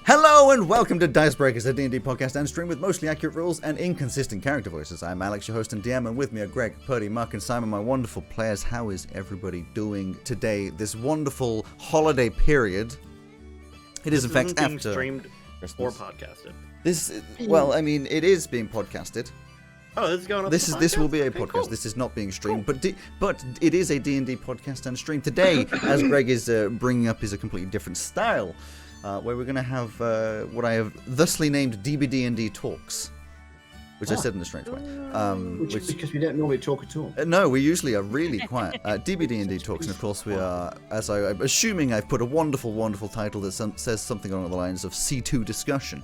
Hello and welcome to Dice Breakers, a D&D podcast and stream with mostly accurate rules and inconsistent character voices. I'm Alex, your host and DM, and with me are Greg, Purdy, Mark, and Simon, my wonderful players. How is everybody doing today, this wonderful holiday period? It is in fact after streamed Christmas. or podcasted. It is being podcasted. Oh, this is going on. This will be a podcast. Cool. This is not being streamed, but it is a D&D podcast and stream. Today, as Greg is bringing up, is a completely different style. Where we're going to have what I have thusly named DBDnD talks, which I said in a strange way. Because we don't normally talk at all. No, we usually are really quiet. DBDnD talks, and of course we are, as I'm assuming I've put a wonderful, wonderful title that says something along the lines of C2 discussion,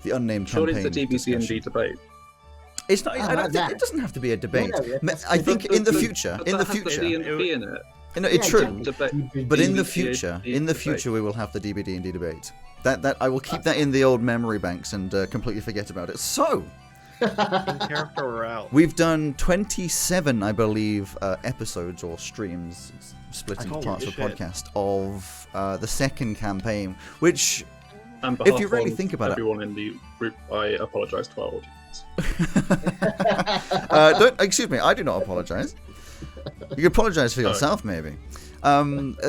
the unnamed campaign. Surely it's the DBDnD debate. It's not. I don't think it doesn't have to be a debate. I think in the future, D&D in it. No, it's true, Debate. but in the future, we will have the DBDnD debate. That I will keep that in the old memory banks and completely forget about it. So, In character, we're out. we've done 27, I believe, episodes or streams, split into parts of a podcast of the second campaign. Which, if you really think about everyone in the group, I apologise to our audience. Excuse me, I do not apologise. You can apologise for yourself, maybe. A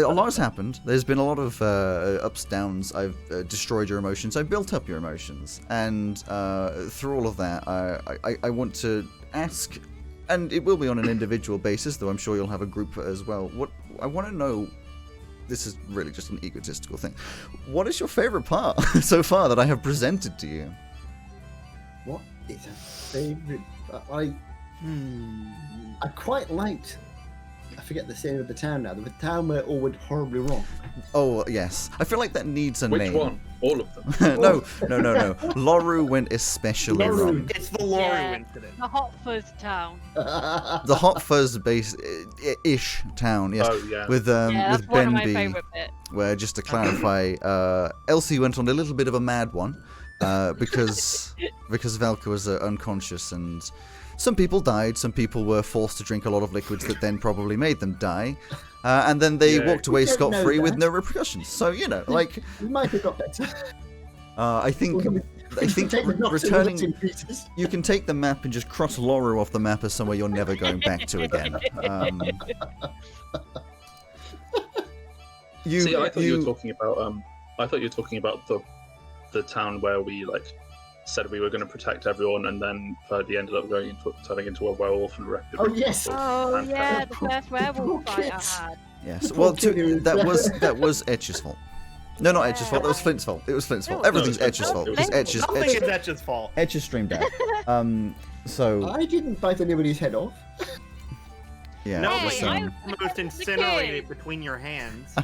lot has happened. There's been a lot of ups, downs. I've destroyed your emotions. I've built up your emotions. And through all of that, I want to ask, and it will be on an individual basis, though I'm sure you'll have a group as well. What I want to know, this is really just an egotistical thing. What is your favourite part so far that I have presented to you? What is a favourite? I quite liked. I forget the name of the town now. The town where it all went horribly wrong. Oh, yes. I feel like that needs a Which name. one? All of them? No. Loru went especially wrong. It's the Loru incident. The Hot Fuzz town. The Hot Fuzz ish town, yes. Oh, yeah. With That's one of my Benby, favourite bits. where, just to clarify, Elsie went on a little bit of a mad one because Velka was unconscious, and some people died. Some people were forced to drink a lot of liquids that then probably made them die, and then they walked away scot-free with no repercussions. So you might have got better. I think returning. You can take the map and just cross Loru off the map as somewhere you're never going back to again. See, I thought you were talking about. I thought you were talking about the town where we said we were going to protect everyone, and then Purdy ended up turning into a werewolf and wrecked it. Oh yes. Oh yeah, the first werewolf fight I had. Yes. Well, that was Etch's fault. No, not Etch's fault. That was Flint's fault. It was Flint's fault. Everything's Etch's fault. It was Etch's. Nothing is Etch's fault. Etch's streamed out. So. I didn't bite anybody's head off. Yeah. No, Hey, but you I almost incinerated it between your hands.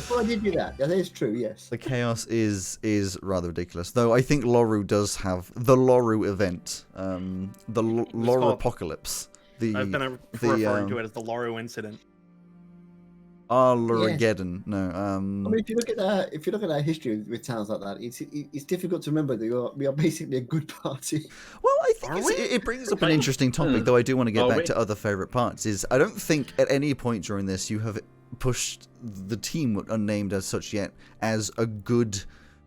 Well, I did do that. That is true. Yes. The chaos is rather ridiculous, though. I think Loru does have the Loru event, the Loru apocalypse. I've been referring to it as the Loru incident. Lorugeddon. No. I mean, if you look at our history with towns like that, it's difficult to remember that we are basically a good party. Well, I think it brings up an interesting topic, though I do want to get back to other favourite parts. I don't think at any point during this you have pushed the team, unnamed as such yet, as a good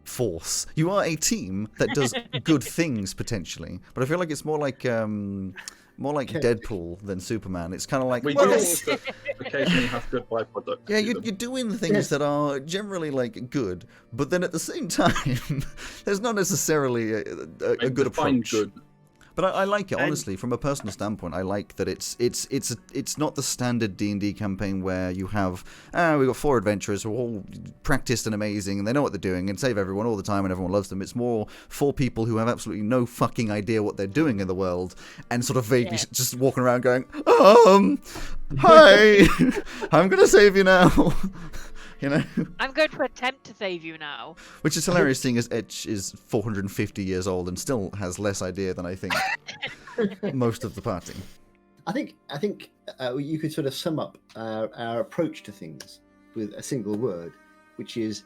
force. You are a team that does good things, potentially. But I feel like it's more like Deadpool than Superman. It's kind of like, We do also occasionally have good byproducts. Yeah, you're doing things that are generally good, but then at the same time, there's not necessarily a good approach. Good. But I like it, honestly, from a personal standpoint. I like that it's not the standard D&D campaign where you have, we've got 4 adventurers who are all practiced and amazing and they know what they're doing and save everyone all the time and everyone loves them. It's more 4 people who have absolutely no fucking idea what they're doing in the world and sort of vaguely just walking around going, hi, I'm going to save you now. I'm going to attempt to save you now. Which is hilarious, seeing as Etch is 450 years old and still has less idea than I think most of the party. I think you could sort of sum up our approach to things with a single word, which is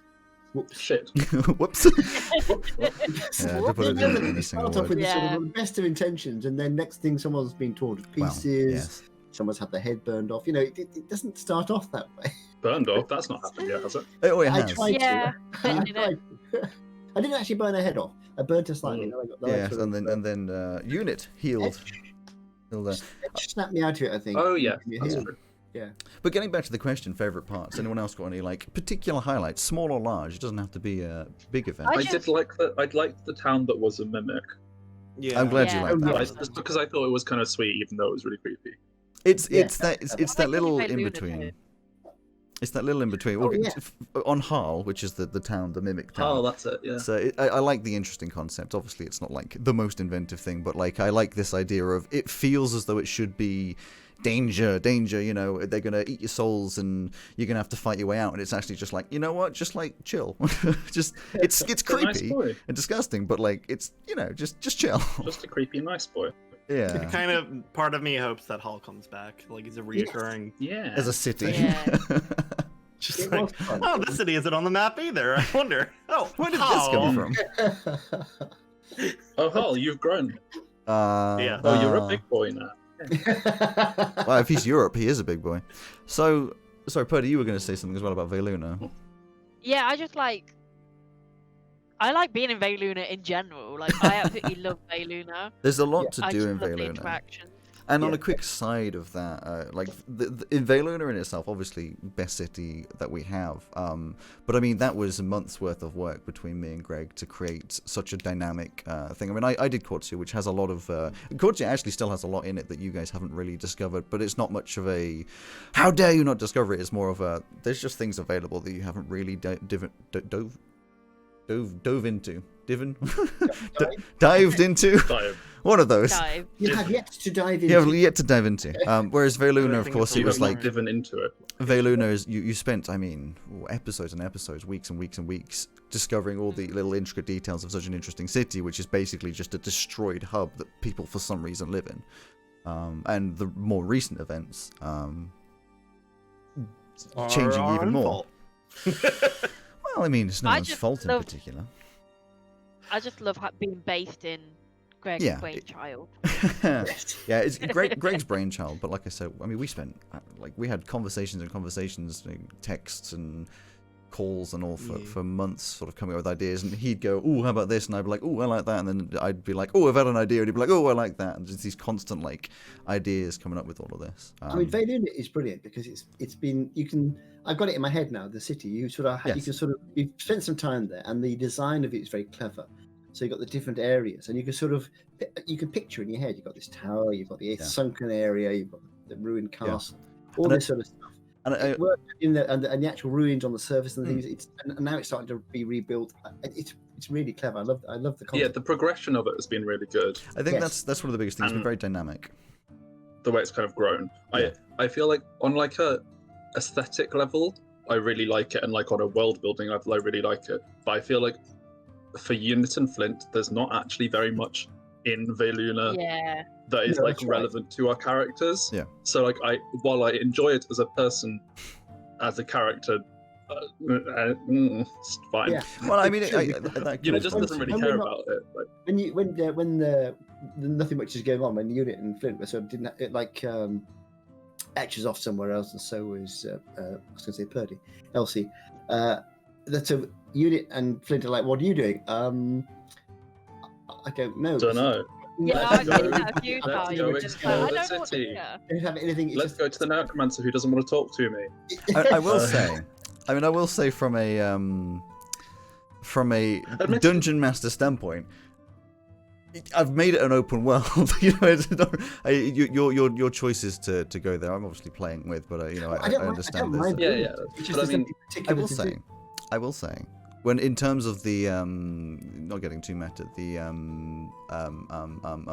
whoops. Shit. Whoops. Yeah, to put it in a single Start off with word. sort of the best of intentions, and then next thing someone's been torn to pieces. Yes. Someone's had their head burned off. It doesn't start off that way. Burned off? That's not happened yet, has it? Oh, it I has. tried Yeah, to. I tried to. I didn't actually burn her head off. I burnt her slightly. Yes, and then Unit healed. Edge snapped me out of it, I think. Oh yeah, that's true. Yeah. But getting back to the question, favourite parts. Anyone else got any particular highlights, small or large? It doesn't have to be a big event. I liked the town that was a mimic. Yeah. I'm glad you liked that. Just because I thought it was kind of sweet, even though it was really creepy. It's that little in between. It's that little in between. On Harl, which is the town, the mimic town. Oh, that's it. Yeah. So I like the interesting concept. Obviously, it's not the most inventive thing, but I like this idea of it feels as though it should be danger. They're gonna eat your souls, and you're gonna have to fight your way out. And it's actually just just chill. It's creepy and disgusting, but it's just chill. Just a creepy nice boy. Yeah. Kind of part of me hopes that Hall comes back. He's a reoccurring. Yeah. As a city. Yeah. Just this city isn't on the map either. I wonder. Oh, where did this come from? Oh, Hall, you've grown. Yeah. Oh, you're a big boy now. Well, if he's Europe, he is a big boy. So, sorry, Purdy, you were going to say something as well about Veluna. Yeah, I like being in Veluna in general. I absolutely love Veluna. There's a lot to I do just in love the Veluna. interactions. And on a quick side of that, in Veluna in itself, obviously best city that we have. But I mean, that was a month's worth of work between me and Greg to create such a dynamic thing. I mean, I did Quartzia, which has a lot of Quartzia actually still has a lot in it that you guys haven't really discovered. But it's not much of a how dare you not discover it. It's more of a there's just things available that you haven't really dove into. Dived into. One of those. You have yet to dive into. You have yet to dive into. Whereas Veluna, of course, it was driven into it. Veluna is you spent, episodes and episodes, weeks and weeks and weeks discovering all the little intricate details of such an interesting city, which is basically just a destroyed hub that people for some reason live in. And the more recent events changing even more. Well, I mean, it's no one's fault in particular. I just love being based in Greg's brainchild. Yeah, it's Greg's brainchild, but like I said, I mean, we spent we had conversations, texts and calls and all for months, sort of coming up with ideas. And he'd go, "Oh, how about this?" And I'd be like, "Oh, I like that." And then I'd be like, "Oh, I've had an idea." And he'd be like, "Oh, I like that." And just these constant ideas coming up with all of this. I mean, Veluna is brilliant because it's been I've got it in my head now. The city you've spent some time there, and the design of it is very clever. So you've got the different areas, and you can picture in your head. You've got this tower, you've got the sunken area, you've got the ruined castle, all this sort of stuff. And it worked in and the actual ruins on the surface and things. And now it's starting to be rebuilt. It's really clever. I love the concept. Yeah, the progression of it has been really good. I think that's one of the biggest things. It's been very dynamic. The way it's kind of grown. Yeah. I feel like on a aesthetic level, I really like it, and on a world building level, I really like it. But I feel like for Unit and Flint, there's not actually very much in Veluna that is relevant to our characters. Yeah. So while I enjoy it as a person, as a character, it's fine. Yeah. Well, I mean, it just doesn't really care about it. When nothing much is going on, when Unit and Flint were sort of Etches off somewhere else, and so was I was going to say Purdy, Elsie. That's a Unit and Flint are like, "What are you doing?" I don't know. Don't know. Yeah, Let's I did that a few times. Go explore the city. Don't have anything. Let's go to the necromancer who doesn't want to talk to me. I will say. I mean, I will say from a dungeon master standpoint, I've made it an open world. Your choice is to go there. I'm obviously playing with, but I understand this. Yeah. But I will say, when in terms of the not getting too meta, the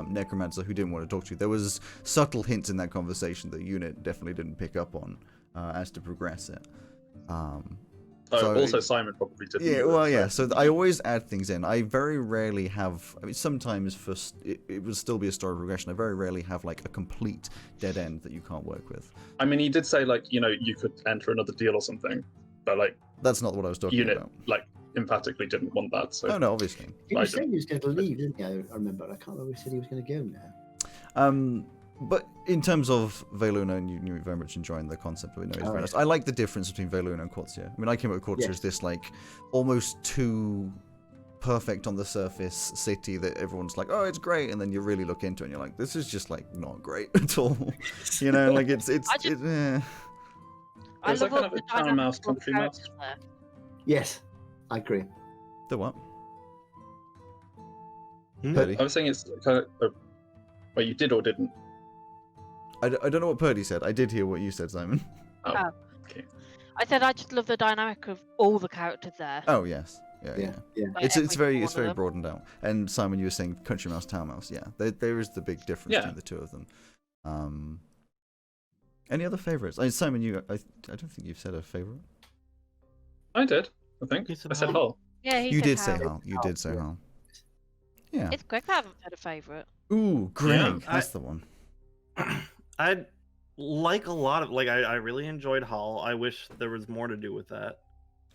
necromancer who didn't want to talk to you, there was subtle hints in that conversation that Unit definitely didn't pick up on as to progress it. Also, Simon probably didn't. Yeah, well, yeah. So I always add things in. I very rarely have. I mean, sometimes it will still be a story progression. I very rarely have a complete dead end that you can't work with. I mean, he did say you could enter another deal or something, but that's not what I was talking about. Emphatically didn't want that. So no, obviously. He was saying he was going to leave, didn't he? I remember. I can't remember. He said he was going to go now. But in terms of Veluna, and you very much enjoying the concept of it. I like the difference between Veluna and Quartzia. I mean, I came up with Quartzia as this almost too perfect on the surface city that everyone's like, oh, it's great, and then you really look into it and you're like, this is just like not great at all. You know, like it's I love kind of a town mouse, country mouse. Yes, I agree. The what? Purdy. I was saying it's kind of. Well, you did or didn't? I don't know what Purdy said. I did hear what you said, Simon. Oh, okay. I said I just love the dynamic of all the characters there. Oh yes, yeah. Like It's very one of them. broadened out. And Simon, you were saying country mouse, town mouse. Yeah, there is the big difference between the two of them. Any other favorites? Simon, I don't think you've said a favorite. I did. I think I said Hull. Yeah, You did say Hull. You did say Yeah. Hull. Yeah. It's Greg. I haven't had a favourite. Ooh, Greg. Yeah, That's the one. I like a lot of I really enjoyed Hull. I wish there was more to do with that.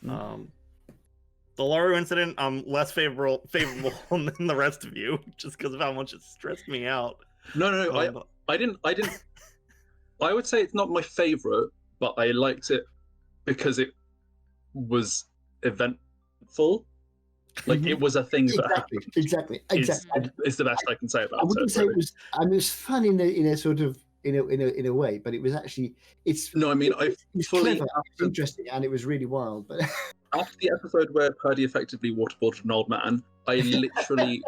The Laru incident, I'm less favorable than the rest of you, just because of how much it stressed me out. No, I didn't. I would say it's not my favorite, but I liked it because it was eventful. Like it was a thing that happened. Exactly. It's the best I can say about it. I wouldn't say it was. I mean, it was fun in a sort of in a way, but it was actually No, I mean it was fully clever, it was interesting, and it was really wild. But after the episode where Purdy effectively waterboarded an old man, I literally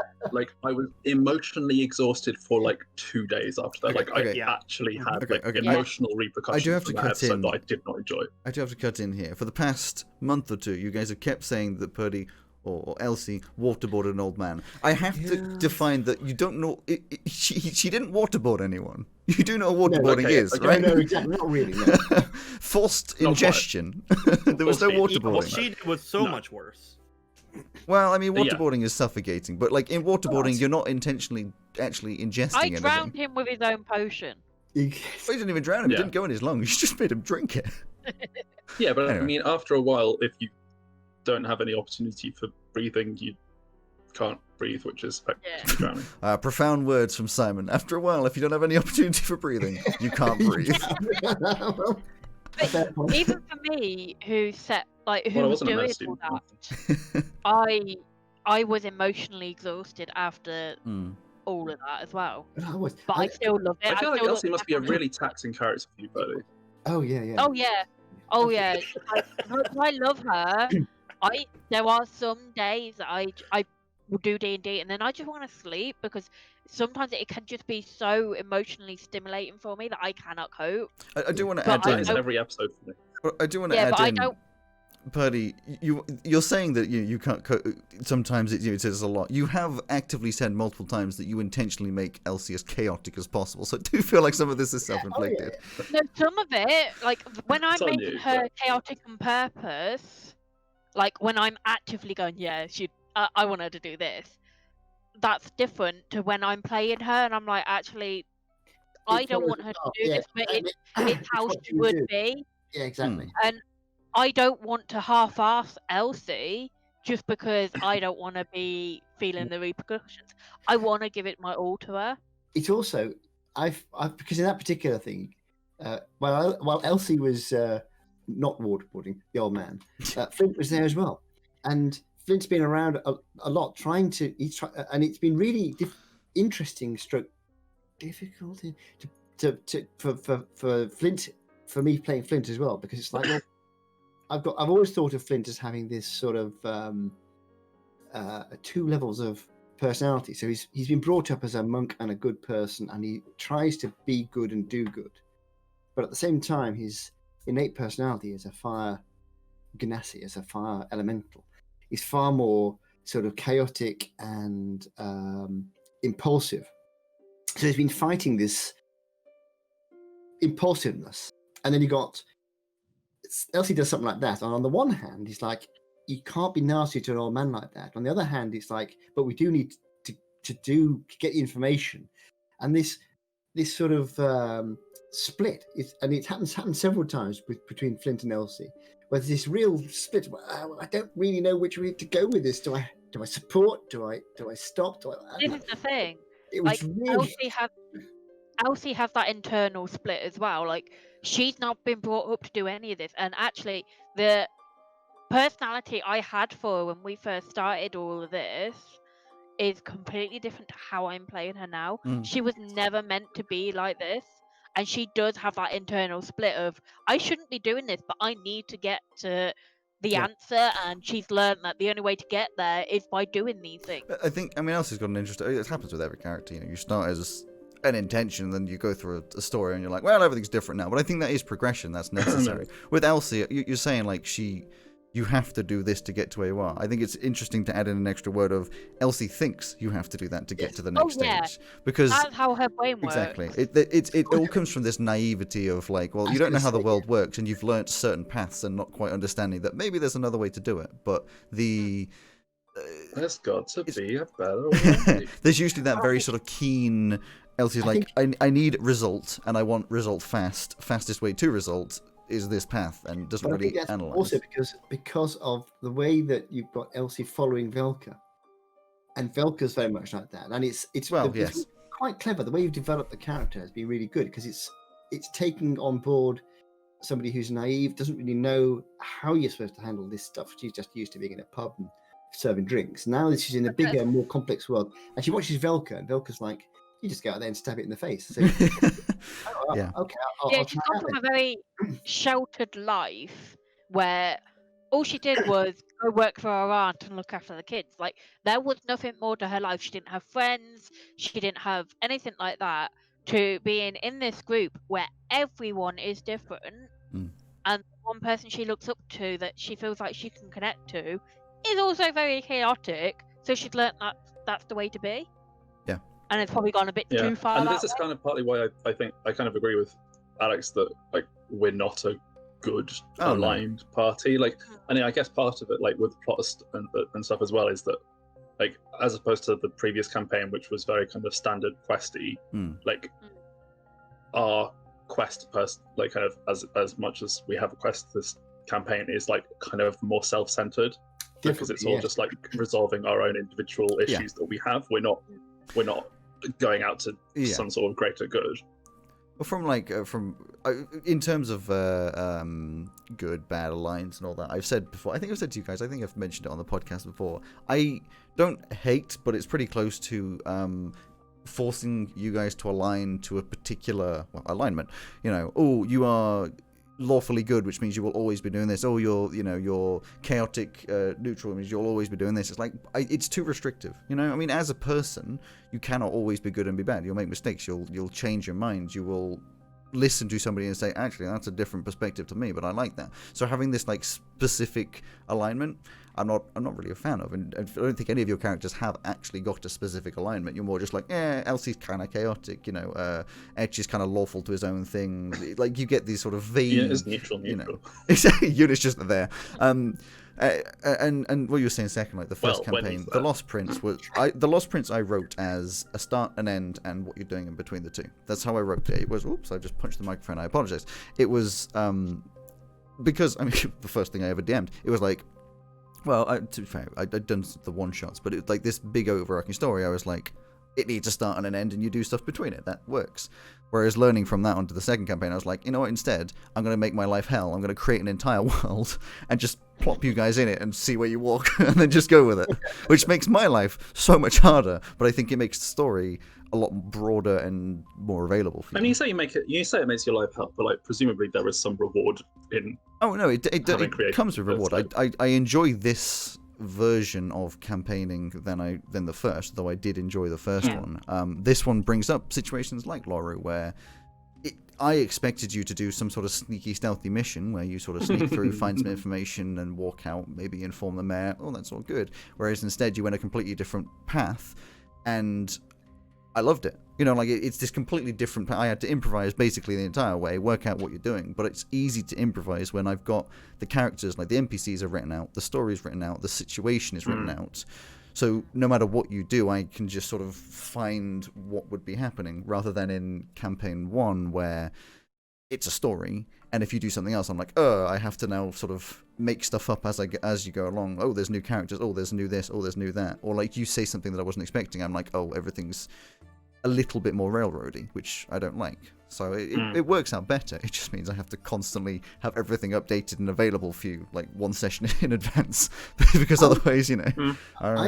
I was emotionally exhausted for like 2 days after that. Like I actually had emotional repercussions. I do have to from that cut episode in. that I did not enjoy. I do have to cut in here. For the past month or two, you guys have kept saying that Purdy or Elsie waterboarded an old man. I have to define that you don't know. She didn't waterboard anyone. You do know what waterboarding is, right? No, exactly. Not really. No. Forced ingestion. There was no waterboarding. What she did was so much worse. Well, I mean, waterboarding is suffocating, but like in waterboarding, you're not intentionally actually ingesting I anything. drowned him with his own potion. Well, you didn't even drown him. It didn't go in his lungs. You just made him drink it. Yeah, but Anyway. I mean, after a while, if you don't have any opportunity for breathing, you can't breathe, which is drowning. Profound words from Simon. After a while, if you don't have any opportunity for breathing, you can't breathe. But even for me, who was doing all that, I was emotionally exhausted after all of that as well. But I still love it. I feel like Elsie must be a really taxing character for you, Purdy. Oh yeah. Oh yeah. I love her. There are some days that I will do D&D and then I just want to sleep because sometimes it can just be so emotionally stimulating for me that I cannot cope. I do want to add in every episode for me. I do want to add in. Purdy, you're saying that you can't sometimes it says a lot. You have actively said multiple times that you intentionally make Elsie as chaotic as possible. So I do feel like some of this is self-inflicted. No, some of it, like when I'm making her chaotic on purpose, like when I'm actively going, I want her to do this. That's different to when I'm playing her and I'm like, actually, I don't want her to do this, but it's how she would be. Yeah, exactly. And I don't want to half-ass Elsie just because I don't want to be feeling the repercussions. I want to give it my all to her. It's also, because in that particular thing, while Elsie was not waterboarding the old man, Flint was there as well, and Flint's been around a lot trying to. And it's been really interesting, difficult for Flint, for me playing Flint as well, because it's like. Well, I've always thought of Flint as having this sort of 2 levels of personality. So he's been brought up as a monk and a good person, and he tries to be good and do good. But at the same time, his innate personality as a fire genasi, as a fire elemental, is far more sort of chaotic and impulsive. So he's been fighting this impulsiveness, and then Elsie does something like that, and on the one hand, he's like, you can't be nasty to an old man like that. On the other hand, it's like, but we do need to get the information, and this sort of split is, and it happens several times between Flint and Elsie, where there's this real split. I don't really know which way to go with this. Do I support? Do I stop? This is the thing. It was really... Elsie has that internal split as well. Like, she's not been brought up to do any of this, and actually, the personality I had for her when we first started all of this is completely different to how I'm playing her now. She was never meant to be like this. And she does have that internal split of, I shouldn't be doing this, but I need to get to the answer. And she's learned that the only way to get there is by doing these things. I mean, Elsie's got an interest. It happens with every character. You start as an intention, then you go through a story, and you're like, well, everything's different now. But I think that is progression. That's necessary. With Elsie, you're saying like you have to do this to get to where you are. I think it's interesting to add in an extra word of Elsie thinks you have to do that to get to the next stage. Because that's how her brain works. Exactly. It all comes from this naivety of like, well, you don't know how the world works, and you've learnt certain paths and not quite understanding that maybe there's another way to do it. But there's got to be a better way. There's usually that very sort of keen Elsie's like, I need result, and I want result fast. Fastest way to result is this path, and doesn't really analyze. Also because of the way that you've got Elsie following Velka, and Velka's very much like that, and it's quite clever. The way you've developed the character has been really good because it's taking on board somebody who's naive, doesn't really know how you're supposed to handle this stuff. She's just used to being in a pub and serving drinks. Now that she's in a bigger, more complex world, and she watches Velka, and Velka's like, you just go out there and stab it in the face. So, she's come from a very sheltered life where all she did was go work for her aunt and look after the kids. Like, there was nothing more to her life. She didn't have friends. She didn't have anything like that. To being in this group where everyone is different, and one person she looks up to that she feels like she can connect to is also very chaotic. So she's learnt that that's the way to be. Yeah. And it's probably gone a bit too far. And this is kind of partly why I think I kind of agree with Alex that like we're not a good aligned party. Like, and I guess part of it, like with plot and stuff as well, is that like as opposed to the previous campaign, which was very kind of standard questy, like our quest like kind of as much as we have a quest, this campaign is like kind of more self-centered because it's all just like resolving our own individual issues that we have. We're not going out to some sort of greater good. Well, in terms of good, bad alliance and all that, I've said before, I think I've said to you guys, I think I've mentioned it on the podcast before, I don't hate, but it's pretty close to forcing you guys to align to a particular alignment. You are lawfully good, which means you will always be doing this. You're chaotic neutral, means you'll always be doing this. It's like it's too restrictive. I mean, as a person, you cannot always be good and be bad. You'll make mistakes. You'll change your mind. You will listen to somebody and say, actually, that's a different perspective to me, but I like that. So having this like specific alignment, I'm not really a fan of, and I don't think any of your characters have actually got a specific alignment. You're more just like, Elsie's kind of chaotic, Etch is kind of lawful to his own thing. Like you get these sort of vague, it's neutral. Exactly, Unit's just there. And what you were saying second, like the first campaign, the Lost Prince I wrote as a start, an end, and what you're doing in between the two. That's how I wrote it. It was, oops, I just punched the microphone. I apologize. It was because I mean the first thing I ever DM'd. It was like, well, to be fair, I'd done the one shots, but it was like this big overarching story. I was like, it needs a start and an end, and you do stuff between it. That works. Whereas learning from that onto the second campaign, I was like, you know what? Instead, I'm going to make my life hell. I'm going to create an entire world and just plop you guys in it and see where you walk, and then just go with it. Which makes my life so much harder, but I think it makes the story a lot broader and more available for you. I mean, you say it makes your life hell, but like presumably there is some reward in. Oh no, it comes with reward. I enjoy this version of campaigning than the first, though I did enjoy the first one. This one brings up situations like Loru where I expected you to do some sort of sneaky stealthy mission where you sort of sneak through, find some information and walk out, maybe inform the mayor. Oh, that's all good. Whereas instead you went a completely different path, and I loved it. It's this completely different. I had to improvise basically the entire way, work out what you're doing. But it's easy to improvise when I've got the characters, like the NPCs are written out, the story's written out, the situation is written out. So no matter what you do, I can just sort of find what would be happening, rather than in campaign 1 where it's a story, and if you do something else, I'm like, I have to now sort of make stuff up as you go along. Oh, there's new characters. Oh, there's new this. Oh, there's new that. Or like you say something that I wasn't expecting. I'm like, oh, everything's a little bit more railroady, which I don't like. So it works out better. It just means I have to constantly have everything updated and available for you, like one session in advance, because otherwise, you know. I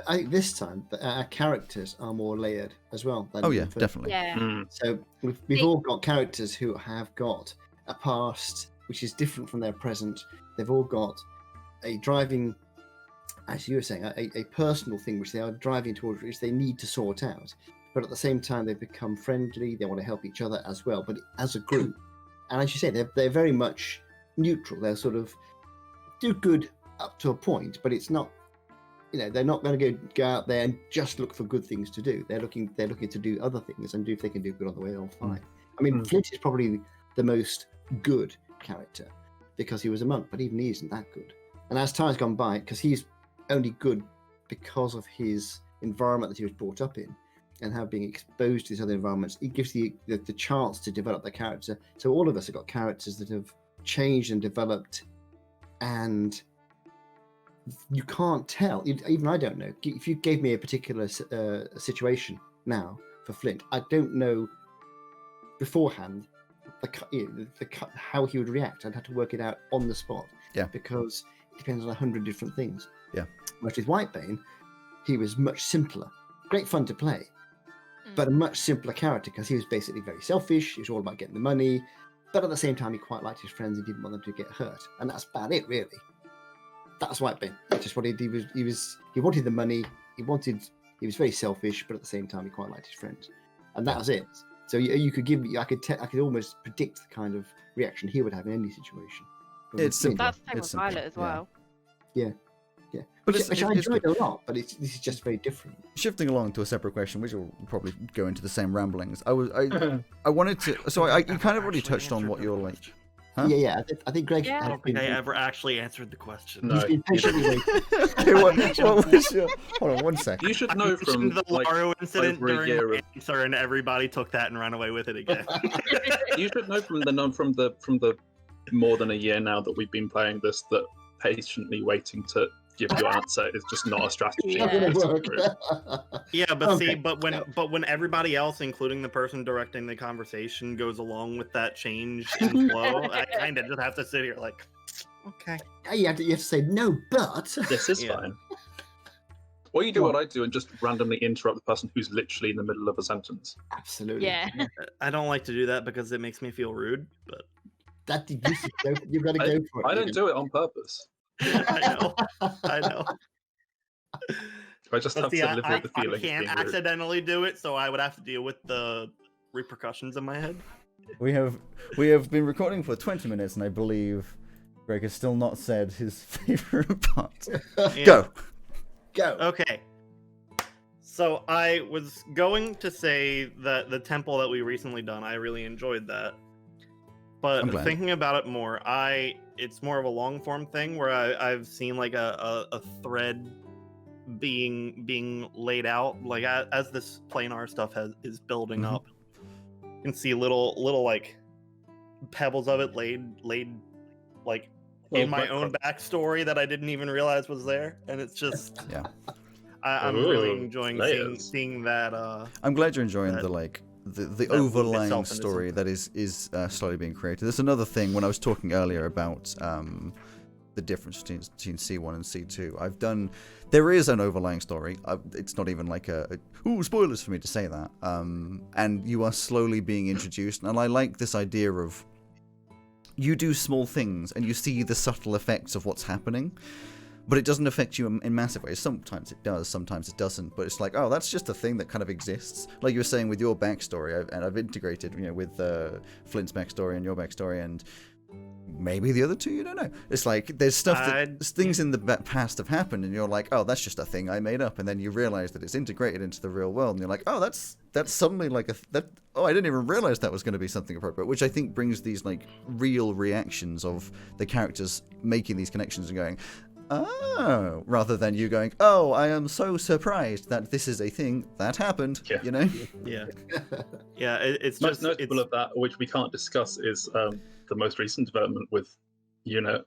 think this time our characters are more layered as well. Oh yeah, definitely. Yeah. So we've all got characters who have got a past which is different from their present. They've all got a driving, as you were saying, a personal thing which they are driving towards, which they need to sort out. But at the same time, they've become friendly. They want to help each other as well, but as a group. And as you say, they're very much neutral. They're sort of do good up to a point, but it's not, you know, they're not going to go out there and just look for good things to do. They're looking to do other things and do if they can do good on the way, all fine. I mean, Flint is probably the most good character because he was a monk, but even he isn't that good. And as time's gone by, because he's only good because of his environment that he was brought up in, and have being exposed to these other environments, it gives the chance to develop their character. So all of us have got characters that have changed and developed, and you can't tell. Even I don't know. If you gave me a particular situation now for Flint, I don't know beforehand how he would react. I'd have to work it out on the spot. Yeah. Because it depends on 100 different things. Yeah. Whereas with Whitebane, he was much simpler. Great fun to play, but a much simpler character because he was basically very selfish. He was all about getting the money, but at the same time, he quite liked his friends. He didn't want them to get hurt, and that's about it, really. That's Whitebane. That's just what he was. He wanted the money. He was very selfish, but at the same time, he quite liked his friends, and that was it. So you could give me. I could almost predict the kind of reaction he would have in any situation. It's simple. That's the same with Violet as well. Yeah. Which I enjoyed a lot, but this is just very different. Shifting along to a separate question, which will probably go into the same ramblings. I wanted to. So you kind of already touched on what you're like. Huh? Yeah. I think Greg. I don't think I ever actually answered the question. He's been patiently waiting. Okay, what was your? Hold on one second. You should know from the Laro incident over a year during of- answer, and everybody took that and ran away with it again. You should know from the more than a year now that we've been playing this that patiently waiting to give your answer is just not a strategy. Yeah, but Okay. but when everybody else, including the person directing the conversation, goes along with that change in flow, I kind of just have to sit here like, okay. You have to say no, but This is Yeah. fine. Or you do what I do and just randomly interrupt the person who's literally in the middle of a sentence. absolutely. Yeah. I don't like to do that because it makes me feel rude, but That you've got to go for it. I don't do it on purpose. I know. I just But have see, to live with the I feeling of can't being rude. accidentally do it, so I would have to deal with the repercussions in my head. We have been recording for 20 minutes, and I believe Greg has still not said his favorite part. Yeah. Go. Okay. So I was going to say that the temple that we recently done, I really enjoyed that. I'm But glad. thinking about it more, it's more of a long form thing where I've seen like a thread being laid out, like as this planar stuff is building up. You can see little like pebbles of it laid like in my own backstory that I didn't even realize was there, and it's just Yeah. I'm Ooh, really enjoying layers. seeing that. I'm glad you're enjoying that- the that overlying itself into story that is slowly being created. There's another thing when I was talking earlier about the difference between C1 and C2. There is an overlying story. It's not even like spoilers for me to say that. And you are slowly being introduced, and I like this idea of you do small things and you see the subtle effects of what's happening. But it doesn't affect you in massive ways. Sometimes it does, sometimes it doesn't. But it's like, oh, that's just a thing that kind of exists. Like you were saying with your backstory, and I've integrated, with Flint's backstory and your backstory, and maybe the other two, you don't know. It's like there's stuff things in the past have happened, and you're like, oh, that's just a thing I made up, and then you realize that it's integrated into the real world, and you're like, oh, that's suddenly like I didn't even realize that was going to be something appropriate, which I think brings these like real reactions of the characters making these connections and going, oh, rather than you going, oh, I am so surprised that this is a thing that happened. Yeah. Yeah, yeah. It's Most just notable of that, which we can't discuss, is the most recent development with Unit,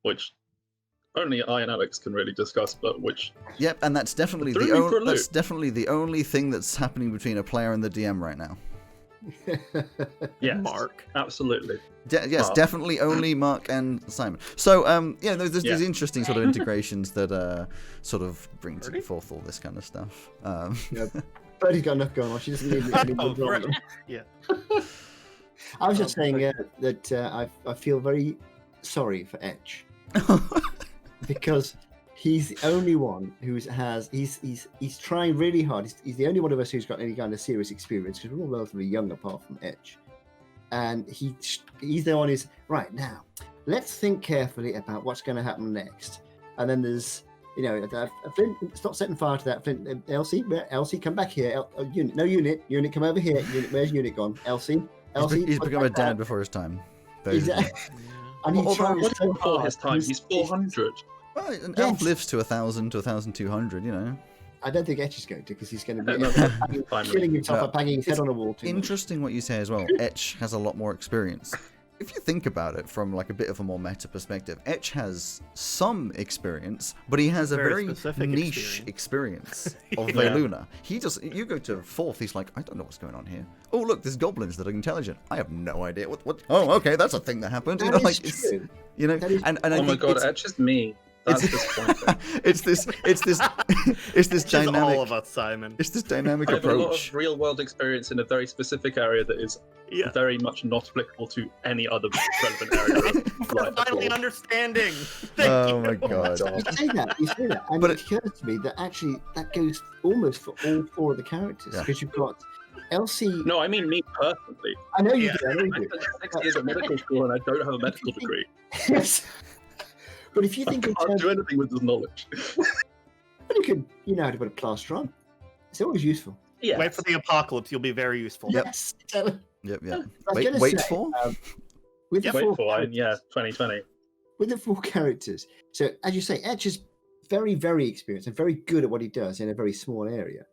which only I and Alex can really discuss, but which. Yep, and that's definitely the only thing that's happening between a player and the DM right now. Yes, Mark. Absolutely. Yes, Mark. Definitely only Mark and Simon. So, there's these interesting sort of integrations that sort of bring forth all this kind of stuff. Birdie's got enough going on. She doesn't need any more drama. Yeah. I was just saying that I feel very sorry for Etch because he's the only one he's trying really hard. He's the only one of us who's got any kind of serious experience because we're all relatively young apart from Etch, and he's the one who's right now. Let's think carefully about what's going to happen next, and then there's. Flint, stop setting fire to that. Flint, Elsie, come back here. Unit, come over here. Unit, where's Unit gone? Elsie, he's become a dad before his time. Exactly. And he's trying so hard. His time. He's 400. Well, an elf lives to 1,000 to 1,200. I don't think Etch is going to because he's going to be killing himself by banging his head on a wall. Interesting what you say as well. Etch has a lot more experience. If you think about it from like a bit of a more meta perspective, Etch has some experience, but he has a very niche experience of Veluna. You go to 4th, he's like, I don't know what's going on here. Oh, look, there's goblins that are intelligent. I have no idea what. Oh, okay, that's a thing that happened. That is true. And oh my god, Etch is me. That's disappointing. It's this dynamic. All of us, Simon. It's this dynamic I have approach. a lot of real world experience in a very specific area that is very much not applicable to any other relevant area of life. Finally understanding. Oh my god. You say that, and it occurs to me that actually that goes almost for all 4 of the characters because you've got Elsie. No, I mean me personally. I know you do. I spent 6 years at medical school and I don't have a medical degree. Yes. But if you think I can't do anything with this knowledge. But you know how to put a plaster on. It's always useful. Yeah. Wait for the apocalypse. You'll be very useful. Yes. Yep. Wait for? With the 2020. With the 4 characters. So, as you say, Etch is very, very experienced and very good at what he does in a very small area.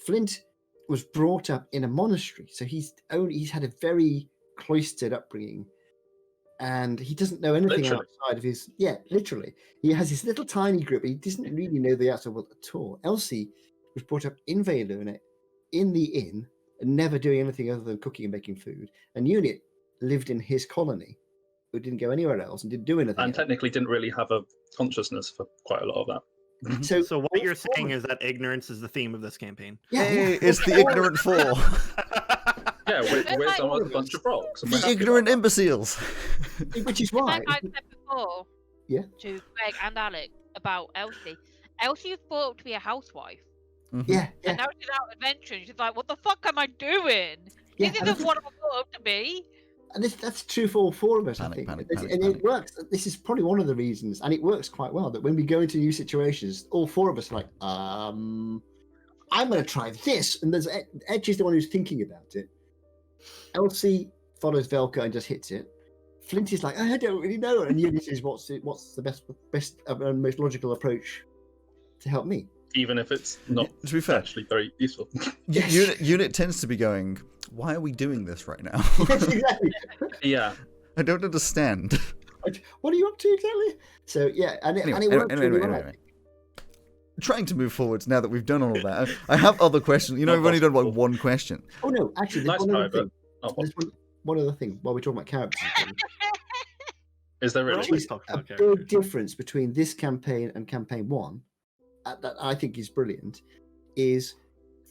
Flint was brought up in a monastery, so he's had a very cloistered upbringing. And he doesn't know anything outside of his... Yeah, literally. He has his little tiny group, but he doesn't really know the outside world at all. Elsie was brought up in Veluna, in the inn, and never doing anything other than cooking and making food. And Unit lived in his colony, who didn't go anywhere else and didn't do anything And technically didn't really have a consciousness for quite a lot of that. So what you're saying is that ignorance is the theme of this campaign. Hey, it's the ignorant 4. Yeah, we're some a bunch of rocks. And the ignorant imbeciles. Which is why. Like I said before to Greg and Alex about Elsie. Elsie was brought up to be a housewife. Mm-hmm. Yeah. And now she's out adventuring. She's like, what the fuck am I doing? This isn't what I'm brought up to be. And that's true for all 4 of us, I think. Panic, it works. This is probably one of the reasons, and it works quite well, that when we go into new situations, all 4 of us are like, I'm going to try this. And there's Edge is the one who's thinking about it. Elsie follows Velka and just hits it. Flint is like, I don't really know. And Unit is what's the best and most logical approach to help me. Even if it's not to be fair, actually very useful. Yes. Unit tends to be going, why are we doing this right now? Yes, exactly. Yeah. I don't understand. What are you up to exactly? So, yeah, and it works really well. Trying to move forwards now that we've done all of that. I have other questions. We've only done like one question. Oh, no, actually, there's one other thing while we're talking about characters. Is there really? A big difference between this campaign and campaign 1 that I think is brilliant is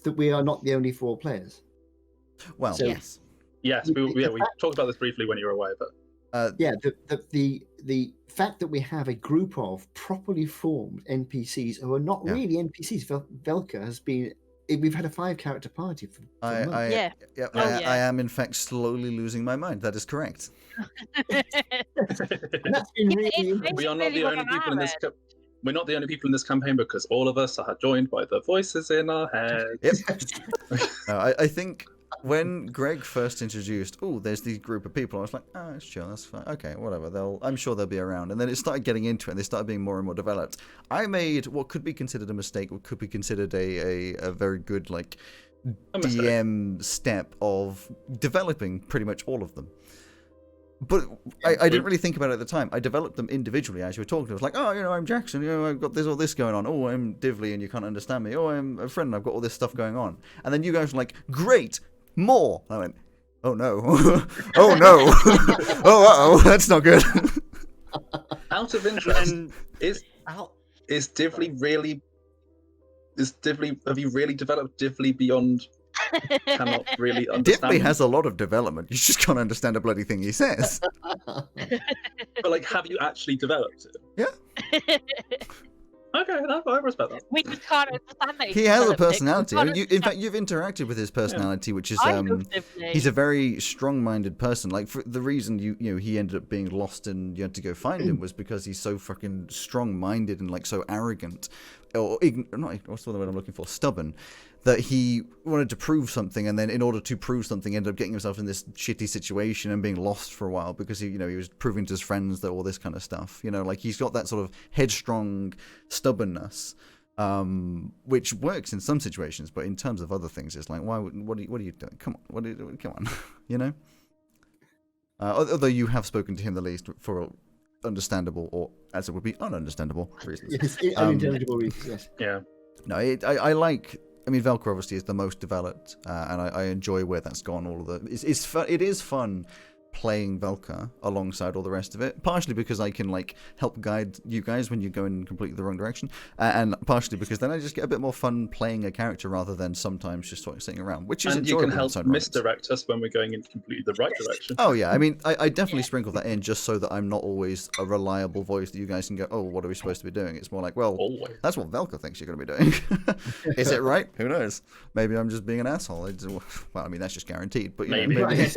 that we are not the only 4 players. Well, so, yes. Yes, we talked about this briefly when you were away, but the fact that we have a group of properly formed NPCs who are not really NPCs. Velka has been. We've had a 5-character party for I am in fact slowly losing my mind. That is correct. That's been really we are not the only people in this. We're not the only people in this campaign because all of us are joined by the voices in our heads. Yep. I think when Greg first introduced, there's these group of people, I was like, it's chill, that's fine. Okay, whatever. I'm sure they'll be around. And then it started getting into it, and they started being more and more developed. I made what could be considered a mistake, what could be considered a very good DM step of developing pretty much all of them. But I didn't really think about it at the time. I developed them individually as you were talking. I was like, oh, I'm Jackson. I've got all this going on. Oh, I'm Divley and you can't understand me. Oh, I'm a friend and I've got all this stuff going on. And then you guys were like, great, more. I went, oh no. Oh no. Oh, uh-oh, that's not good. Out of interest, is Divley really... have you really developed Divley beyond... cannot really understand Divley has a lot of development. You just can't understand a bloody thing he says. But like, have you actually developed it? Yeah. Okay, I respect that. We just can't understand that. He has a personality. I mean, in fact, you've interacted with his personality, which is he's a very strong-minded person. Like, for the reason he ended up being lost and you had to go find him was because he's so fucking strong-minded and like so arrogant, or what's the word I'm looking for? Stubborn. That he wanted to prove something, and then in order to prove something, ended up getting himself in this shitty situation and being lost for a while because he was proving to his friends that all this kind of stuff. Like he's got that sort of headstrong stubbornness, which works in some situations, but in terms of other things, it's like, what are you doing? Come on, come on, although you have spoken to him the least for understandable, or as it would be, ununderstandable reasons. Yes, unintelligible reasons. Yes. Yeah. No, I like. I mean, Velcro obviously is the most developed, and I enjoy where that's gone. All of the it's fun. It is fun playing Velka alongside all the rest of it. Partially because I can like help guide you guys when you go in completely the wrong direction, and partially because then I just get a bit more fun playing a character rather than sometimes just sort of sitting around, which is enjoyable. And you can help misdirect us when we're going in completely the right direction. Oh yeah, I mean, I definitely sprinkle that in just so that I'm not always a reliable voice that you guys can go, oh, what are we supposed to be doing? It's more like, well, always. That's what Velka thinks you're going to be doing. Is it right? Who knows? Maybe I'm just being an asshole. Well, I mean, that's just guaranteed. But maybe. Maybe.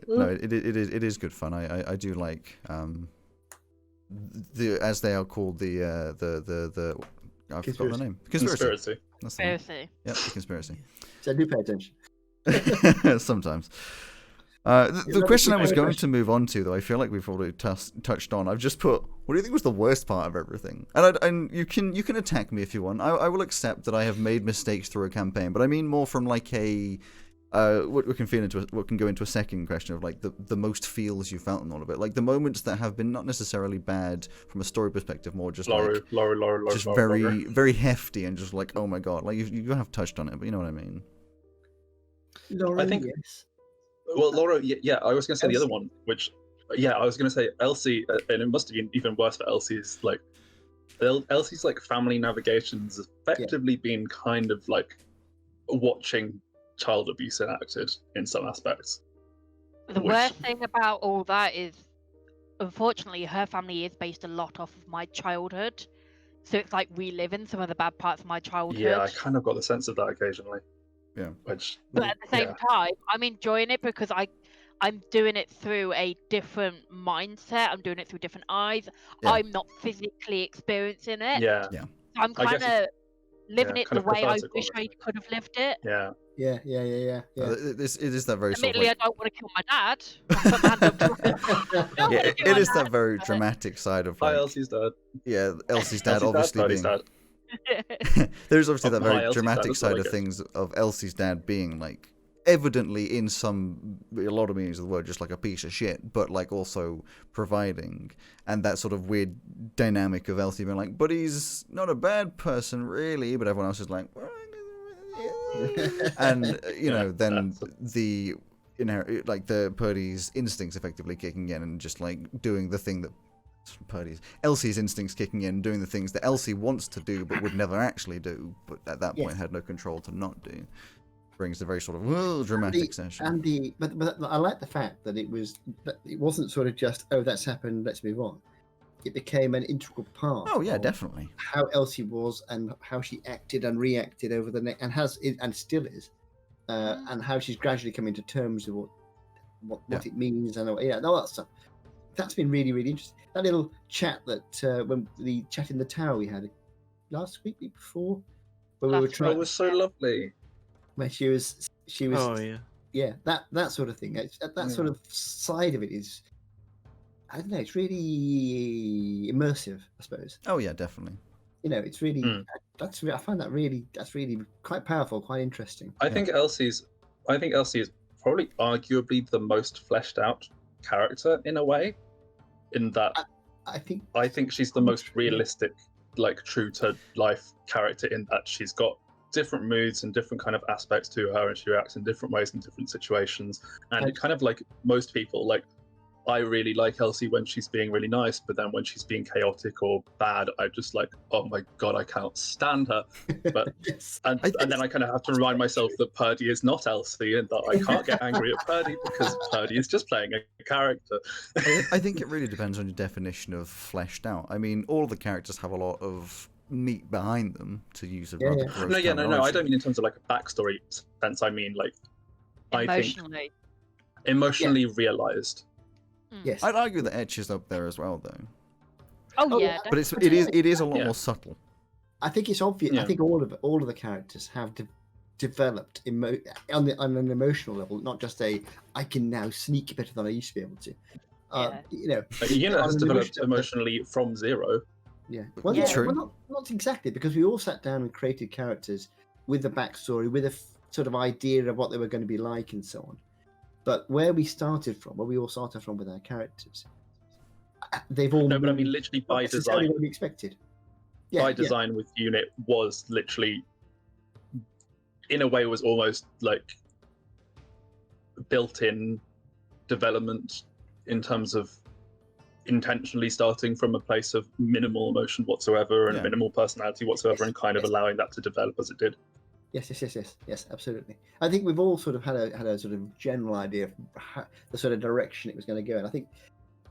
No, it is good fun. I do like the, as they are called, the I forgot the name. Conspiracy. That's the name. Conspiracy. Yep, the conspiracy. So do pay attention. Sometimes. The question I was going to move on to, though, I feel like we've already touched on. I've just put, what do you think was the worst part of everything? And you can attack me if you want. I will accept that I have made mistakes through a campaign, but I mean more from like a what can go into a second question of like the most feels you felt in all of it, like the moments that have been not necessarily bad from a story perspective, more just very hefty and just like, oh my god, like you have touched on it, but you know what I mean. Laura, I think, yes. Well, Laura, yeah, I was going to say the other one, which, yeah, I was going to say Elsie, and it must have been even worse for Elsie's, like, Elsie's, like, family navigation's effectively been kind of, like, watching child abuse enacted in some aspects. The worst thing about all that is, unfortunately, her family is based a lot off of my childhood. So it's like reliving some of the bad parts of my childhood. Yeah, I kind of got the sense of that occasionally. Yeah. But at the same time, I'm enjoying it because I'm doing it through a different mindset. I'm doing it through different eyes. Yeah. I'm not physically experiencing it. Yeah. So I'm kind of living it the way I wish I could have lived it. Yeah. Yeah. It is that very Admittedly, I don't want to kill my dad. It is that very dramatic side of like, Elsie's dad. Yeah, Elsie's dad obviously being. There's obviously that very dramatic side of things of Elsie's dad being like evidently in a lot of meanings of the word just like a piece of shit, but like also providing, and that sort of weird dynamic of Elsie being like, but he's not a bad person really, but everyone else is like, and then the like the Purdy's instincts effectively kicking in and just like doing the thing that Elsie's instincts kicking in, doing the things that Elsie wants to do but would never actually do, but at that point had no control to not do. Brings a very sort of dramatic session. But I like the fact that it wasn't sort of just, oh, that's happened, let's move on. It became an integral part. Oh yeah, definitely. How Elsie was and how she acted and reacted over the next, and still is, and how she's gradually coming to terms with what it means and all that stuff. That's been really, really interesting. That little chat that when the chat in the tower we had last week before, where we were trying. It was so lovely. Where she was. Oh yeah. That sort of thing. That sort of side of it is, I don't know. It's really immersive, I suppose. Oh yeah, definitely. It's really I find that's really quite powerful, quite interesting. I think Elsie is probably arguably the most fleshed out character in a way, in that I think she's the most realistic, like true to life character, in that she's got different moods and different kind of aspects to her, and she reacts in different ways in different situations. And it kind of like most people, like I really like Elsie when she's being really nice, but then when she's being chaotic or bad, I just like, oh my god, I cannot stand her. But and then I kind of have to remind myself that Purdy is not Elsie, and that I can't get angry at Purdy because Purdy is just playing a character. I think it really depends on your definition of fleshed out. I mean, all the characters have a lot of meat behind them, to use a rather gross terminology. No. I don't mean in terms of like a backstory sense. I mean like emotionally realized. Yes. I'd argue that Etch is up there as well, though. Oh yeah, but it is a lot more subtle. I think it's obvious. I think all of the characters have developed on an emotional level, not just I can now sneak better than I used to be able to. Yuna has developed emotionally from zero. Yeah. Well, not exactly, because we all sat down and created characters with a backstory, with a sort of idea of what they were going to be like and so on. But where we all started from with our characters, they've all... No, but I mean, literally by design. What we expected. By design with Unit was literally, in a way, was almost like built-in development in terms of intentionally starting from a place of minimal emotion whatsoever and minimal personality whatsoever, and kind of allowing that to develop as it did. Yes, absolutely. I think we've all sort of had a sort of general idea of the sort of direction it was going to go, and I think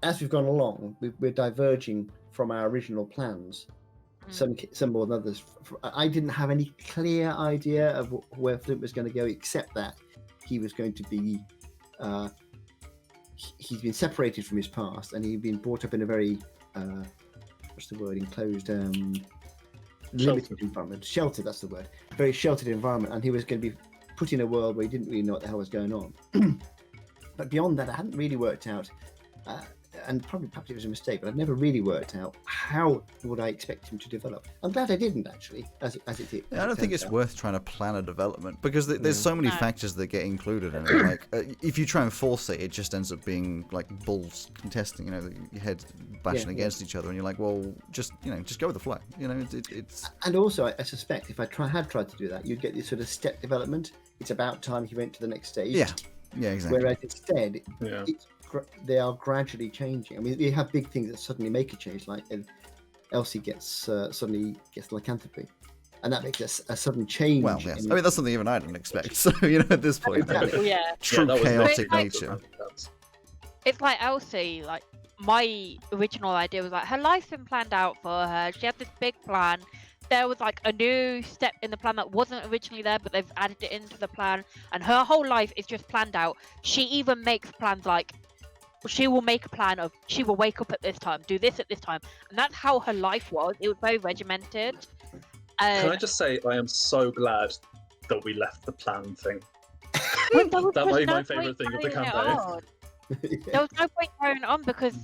as we've gone along, we're diverging from our original plans. Some more than others. I didn't have any clear idea of where Flint was going to go, except that he was going to be. He's been separated from his past, and he'd been brought up in a very enclosed. Limited environment, sheltered, that's the word, very sheltered environment, and he was going to be put in a world where he didn't really know what the hell was going on. But beyond that, I hadn't really worked out, and perhaps it was a mistake, but I've never really worked out how would I expect him to develop. I'm glad I didn't, actually, as it did. I don't think it's worth trying to plan a development, because there's so many factors that get included in it. Like, if you try and force it, it just ends up being like bulls contesting, your heads bashing against each other, and you're like, well, just go with the flow. It's. And also, I suspect if I had tried to do that, you'd get this sort of step development. It's about time he went to the next stage. Yeah, exactly. Whereas instead, they are gradually changing. I mean, they have big things that suddenly make a change, like Elsie suddenly gets lycanthropy, and that makes a sudden change. Well, yes. I mean, that's something even I didn't expect. So at this point, true chaotic nature. It's like Elsie. Like, my original idea was like her life's been planned out for her. She had this big plan. There was like a new step in the plan that wasn't originally there, but they've added it into the plan, and her whole life is just planned out. She even makes plans like. She will make a plan of she will wake up at this time, do this at this time, and that's how her life was. It was very regimented. Can I just say I am so glad that we left the plan thing. That might be my favourite thing of the campaign. There was no point carrying on because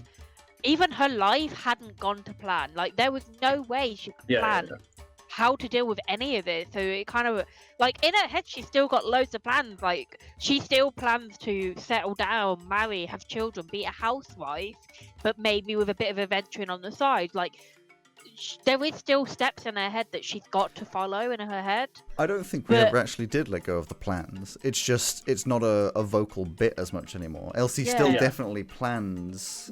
even her life hadn't gone to plan. Like, there was no way she could plan how to deal with any of it. So it kind of, like, in her head, she's still got loads of plans. Like, she still plans to settle down, marry, have children, be a housewife, but maybe with a bit of adventuring on the side. Like, there is still steps in her head that she's got to follow in her head. I don't think we ever actually did let go of the plans. It's just, it's not a vocal bit as much anymore. Elsie still definitely plans,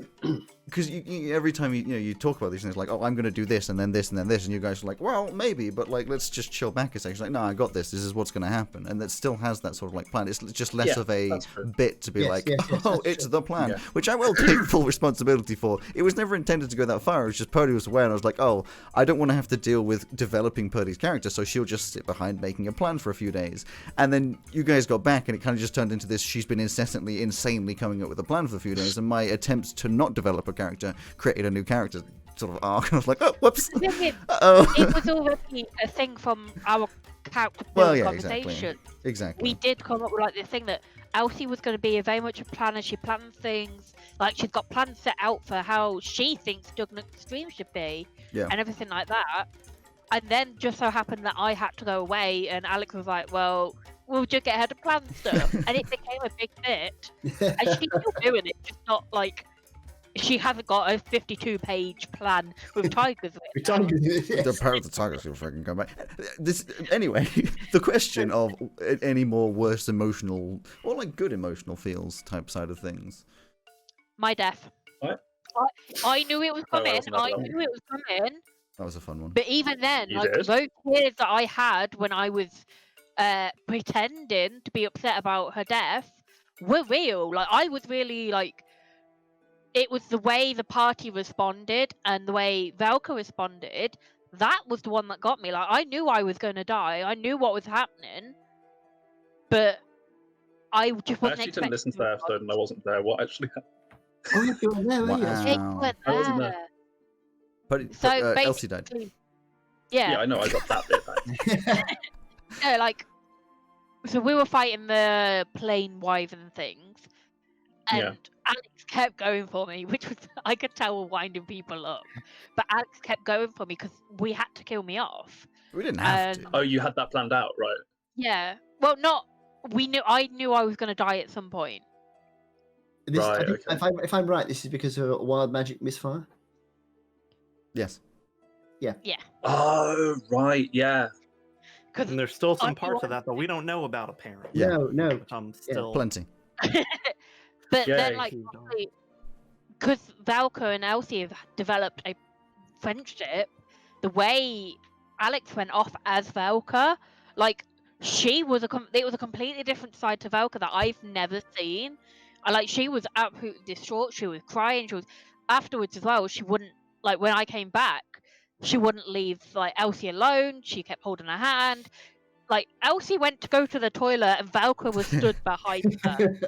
because every time you talk about these things, like, oh, I'm going to do this and then this and then this, and you guys are like, well, maybe, but like, let's just chill back a second. She's like, no, I got this. This is what's going to happen, and that still has that sort of like plan. It's just less of a bit to be it's the plan, which I will take full responsibility for. It was never intended to go that far. It was just Purdy was aware, and I was like, oh, I don't want to have to deal with developing Purdy's character, so she'll just sit behind making a plan for a few days. And then you guys got back, and it kind of just turned into this, she's been incessantly, insanely coming up with a plan for a few days, and my attempts to not develop a character created a new character sort of arc. And I was like, oh, whoops. It was already a thing from our character conversation. Exactly. We did come up with like this thing that Elsie was going to be very much a planner. She plans things. Like, she's got plans set out for how she thinks Dugnut's stream should be, and everything like that. And then just so happened that I had to go away, and Alex was like, well, we'll just get her to plan stuff. And it became a big bit. And she's still doing it, just not like she hasn't got a 52-page plan with tigers. With tigers, yes. The power of the tigers will fucking come back. Anyway, the question of any more worse emotional or like good emotional feels type side of things. My death. What? I knew it was coming. That was a fun one. But even then, You like did? those tears that I had when I was pretending to be upset about her death were real. Like I was really like, it was the way the party responded and the way Velka responded. That was the one that got me. Like I knew I was going to die. I knew what was happening, but I just wasn't. I actually didn't listen to that episode, and I wasn't there. What actually happened? Oh, you were there, were you? Wow. I wasn't there. But Elsie died. Yeah, I know. I got that bit back. No, like, so we were fighting the plane wyvern things, and Yeah. Alex kept going for me, which was, I could tell were winding people up, but Alex kept going for me because we had to kill me off. We didn't have to. Oh, you had that planned out, right? Yeah, well, not, I knew I was going to die at some point. I think, okay. if I'm right, this is because of a wild magic misfire. Yes. Oh, right. Yeah. And there's still some I parts do of that we don't know about, apparently. Yeah. No. Which I'm still... Plenty. But Yay. then, like, because Valka and Elsie have developed a friendship, the way Alex went off as Valka, like, it was a completely different side to Valka that I've never seen. She was absolutely distraught. She was crying. She was afterwards as well. She wouldn't, like, when I came back, she wouldn't leave like Elsie alone. She kept holding her hand. Like Elsie went to go to the toilet, and Valka was stood behind her.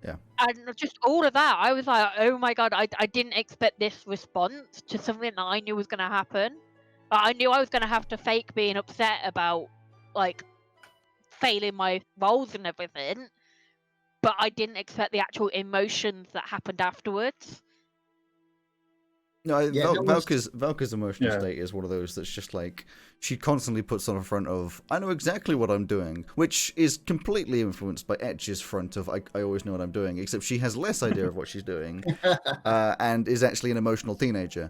Yeah. And just all of that, I was like, oh my god, I didn't expect this response to something that I knew was going to happen. I knew I was going to have to fake being upset about like failing my roles and everything, but I didn't expect the actual emotions that happened afterwards. No, was- Valka's emotional Yeah. state is one of those that's just like she constantly puts on a front of I know exactly what I'm doing, which is completely influenced by Etch's front of I always know what I'm doing, except she has less idea of what she's doing, and is actually an emotional teenager.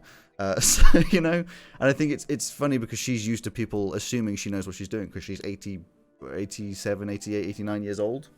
So, you know, and I think it's funny because she's used to people assuming she knows what she's doing because she's 80, 87, 88, 89 years old.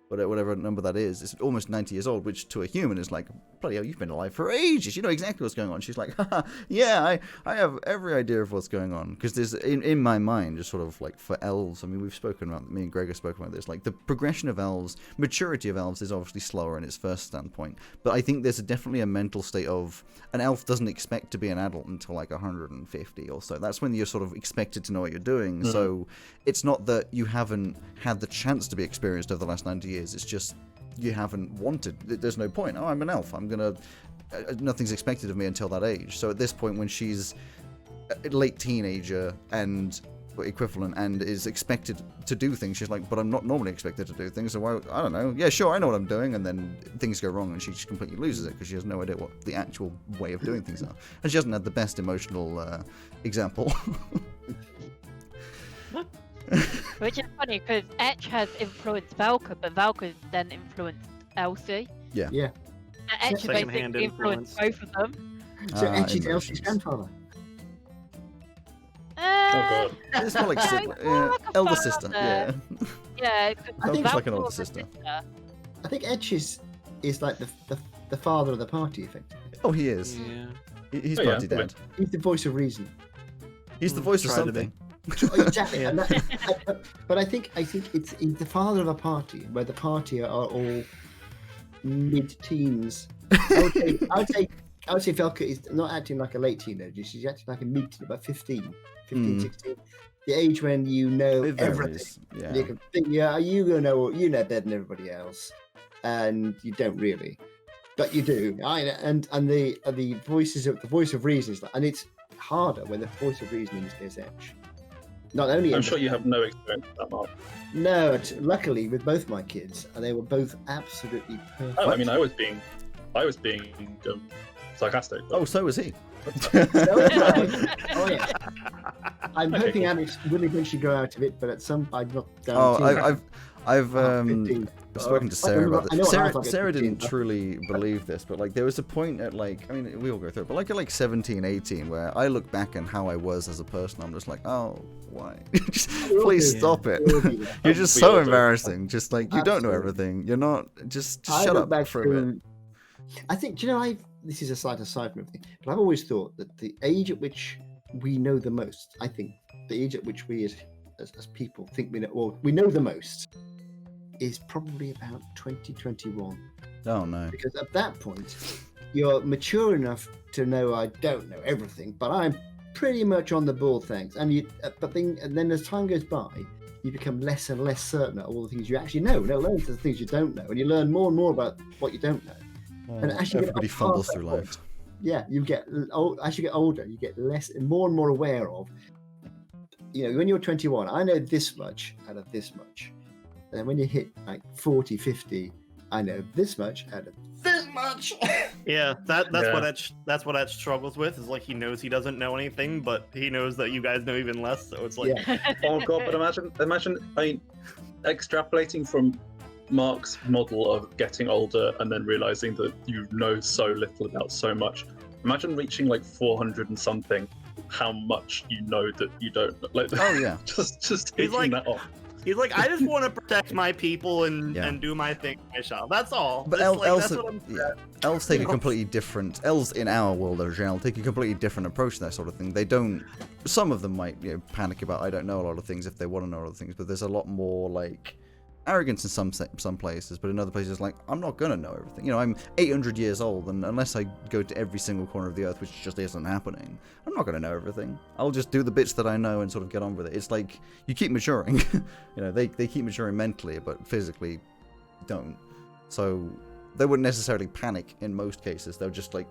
Whatever number that is, it's almost 90 years old, which to a human is like, bloody hell, you've been alive for ages. You know exactly what's going on. She's like, haha, yeah, I have every idea of what's going on. Because there's, in my mind, just sort of like for elves, I mean, we've spoken about, me and Greg have spoken about this, like the progression of elves, maturity of elves is obviously slower in its first standpoint. But I think there's definitely a mental state of, an elf doesn't expect to be an adult until like 150 or so. That's when you're sort of expected to know what you're doing. Mm-hmm. So it's not that you haven't had the chance to be experienced over the last 90 years. It's just you haven't wanted. There's no point. Oh, I'm an elf. I'm gonna. Nothing's expected of me until that age. So at this point, when she's a late teenager and equivalent and is expected to do things, she's like, but I'm not normally expected to do things. So why? I don't know. Yeah, sure, I know what I'm doing, and then things go wrong, and she just completely loses it because she has no idea what the actual way of doing things are, and she hasn't had the best emotional example. Which is funny because Etch has influenced Valka, but Valka's then influenced Elsie. Yeah. Yeah. And Etch Second-hand basically influenced both of them. So Etch is emotions. Elsie's grandfather. Oh god. It's more like Yeah, sibling, it's more yeah, like a elder father. sister. Yeah. Yeah, I think it's like an Valka older was a sister. I think Etch is like the father of the party, effectively. Oh, he is. Yeah. He's Oh, yeah. party dad. He's the voice of reason. He's the voice of Try to be. something. Exactly. Yeah. And but I think he's the father of a party where the party are all mid-teens. I would say Velka is not acting like a late teenager. She's acting like a mid-teen, about 15, 16. The age when you know It everything. varies. Yeah. You can think, yeah, you know better than everybody else, and you don't really, but you do. And the voice of reason is, and it's harder when the voice of reason is Etch. Not only I'm sure you have no experience with that, Mark. No, luckily with both my kids, and they were both absolutely perfect. Oh, I mean, I was being sarcastic. But... Oh, so was he. Oh yeah. I'm Okay, hoping cool. Alex will eventually grow out of it, but at some I'm not Oh, guaranteeing. I've 15. spoken to I Sarah know about I this. know I get Sarah 15, didn't but- truly believe this, but like there was a point at like, I mean, we all go through it, but like at like 17, 18, where I look back on how I was as a person, I'm just like, oh, why? Just, please do. stop it. We all do that. You're just We so all do. embarrassing. Just like you don't know Absolutely. everything. You're not. Just I shut look up back for a bit. to- I think, do you know, this is a slight aside from everything, but I've always thought that the age at which we know the most, I think the age at which we as people think we know, or we know the most, is probably about 2021. Oh no. Because at that point, you're mature enough to know I don't know everything, but I'm pretty much on the ball, thanks. And then as time goes by, you become less and less certain of all the things you actually know. No, learn the things you don't know, and you learn more and more about what you don't know. And as you get Everybody past fumbles that through point, life. Yeah, you get as you get older, you get more and more aware of. You know, when you're 21, I know this much out of this much. And then when you hit like 40, 50, I know this much out of this much. Yeah, that's Yeah. what Etch struggles with. Is like he knows he doesn't know anything, but he knows that you guys know even less. So it's like, Yeah. Oh god, but imagine. I mean, extrapolating from Mark's model of getting older and then realizing that you know so little about so much. Imagine reaching like 400 and something. How much you know that you don't know. Like, Oh yeah. just taking like- that off. he's like, I just want to protect my people and Yeah. and do my thing, myself. That's all. But That's elves, that's what I'm. elves take a Yeah. completely different. Elves in our world, in general, take a completely different approach to that sort of thing. They don't. Some of them might, panic about I don't know a lot of things if they want to know a lot of things. But there's a lot more like arrogance in some places, but in other places, like I'm not gonna know everything. I'm 800 years old, and unless I go to every single corner of the earth, which just isn't happening, I'm not gonna know everything. I'll just do the bits that I know and sort of get on with it. It's like you keep maturing. They keep maturing mentally, but physically don't. So they wouldn't necessarily panic in most cases. They'll just like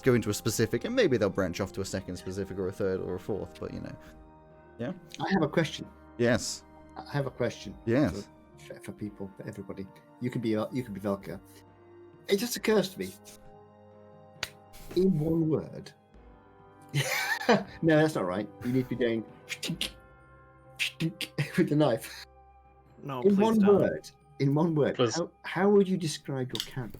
go into a specific, and maybe they'll branch off to a second specific or a third or a fourth. But I have a question. yes, I have a question. yes. For people, for everybody. You can be Velka. It just occurs to me. In one word. No, that's not right. You need to be doing with the knife. No, In please one don't. word. In one word. Please. How would you describe your character?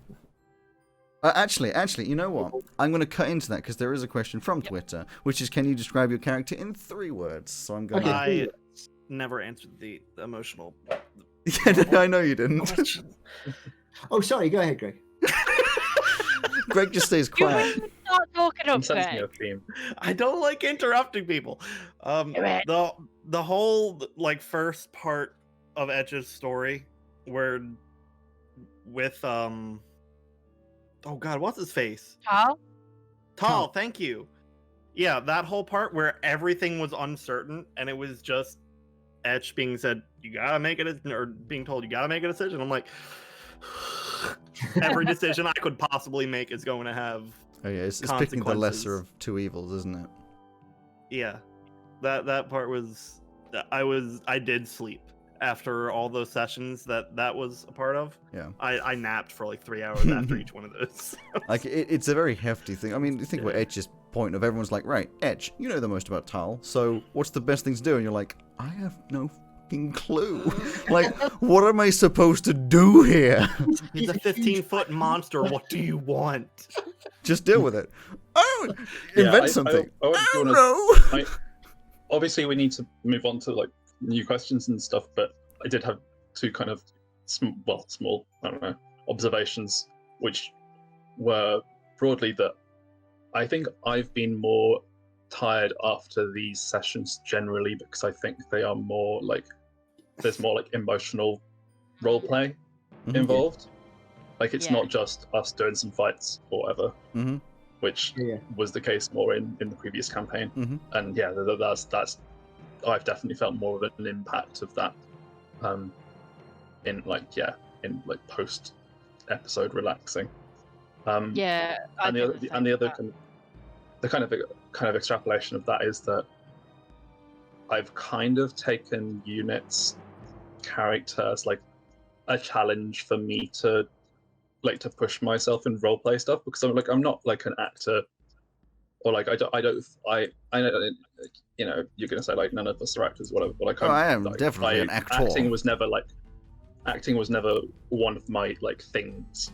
Actually, you know what? I'm going to cut into that because there is a question from Twitter, which is, can you describe your character in 3 words? So I'm going Okay. to... I never answered the emotional Yeah, no, I know you didn't. question. Oh, sorry. Go ahead, Greg. Greg just stays You quiet. will start talking I'm up, sensing Greg. a theme. I don't like interrupting people. Do it. The whole like first part of Etch's story, where with oh god, what's his face? Carl? Tal, thank you. Yeah, that whole part where everything was uncertain and it was just Etch being said, you gotta make it, or being told you gotta make a decision. I'm like, every decision I could possibly make is going to have. Oh yeah, it's picking the Consequences. lesser of 2 evils, isn't it? Yeah, that part was. I did sleep after all those sessions that was a part of. Yeah. I napped for like 3 hours after each one of those. Like, it's a very hefty thing. I mean, think about Etch's point of everyone's like, right, Etch, you know the most about Tal, so what's the best thing to do? And you're like, I have no fucking clue. Like, what am I supposed to do here? He's a 15-foot monster. What do you want? Just deal with it. Oh, Yeah, invent something. I I don't don't know. Obviously, we need to move on to like new questions and stuff, but I did have 2 kind of small, I don't know, observations, which were broadly that I think I've been more tired after these sessions generally because I think they are more like there's more like emotional role play Mhm. involved. Like it's Yeah. not just us doing some fights or whatever, Mhm. which Yeah. was the case more in the previous campaign. Mhm. And yeah, that's I've definitely felt more of an impact of that in post episode relaxing. Yeah. I And the do other, the and the same other with kind of extrapolation of that is that I've kind of taken Unit's character as like a challenge for me to push myself in roleplay stuff because I'm not like an actor or like I know, you know, you're gonna say like none of us are actors, whatever. But I am like, definitely an actor. Acting was never one of my like things,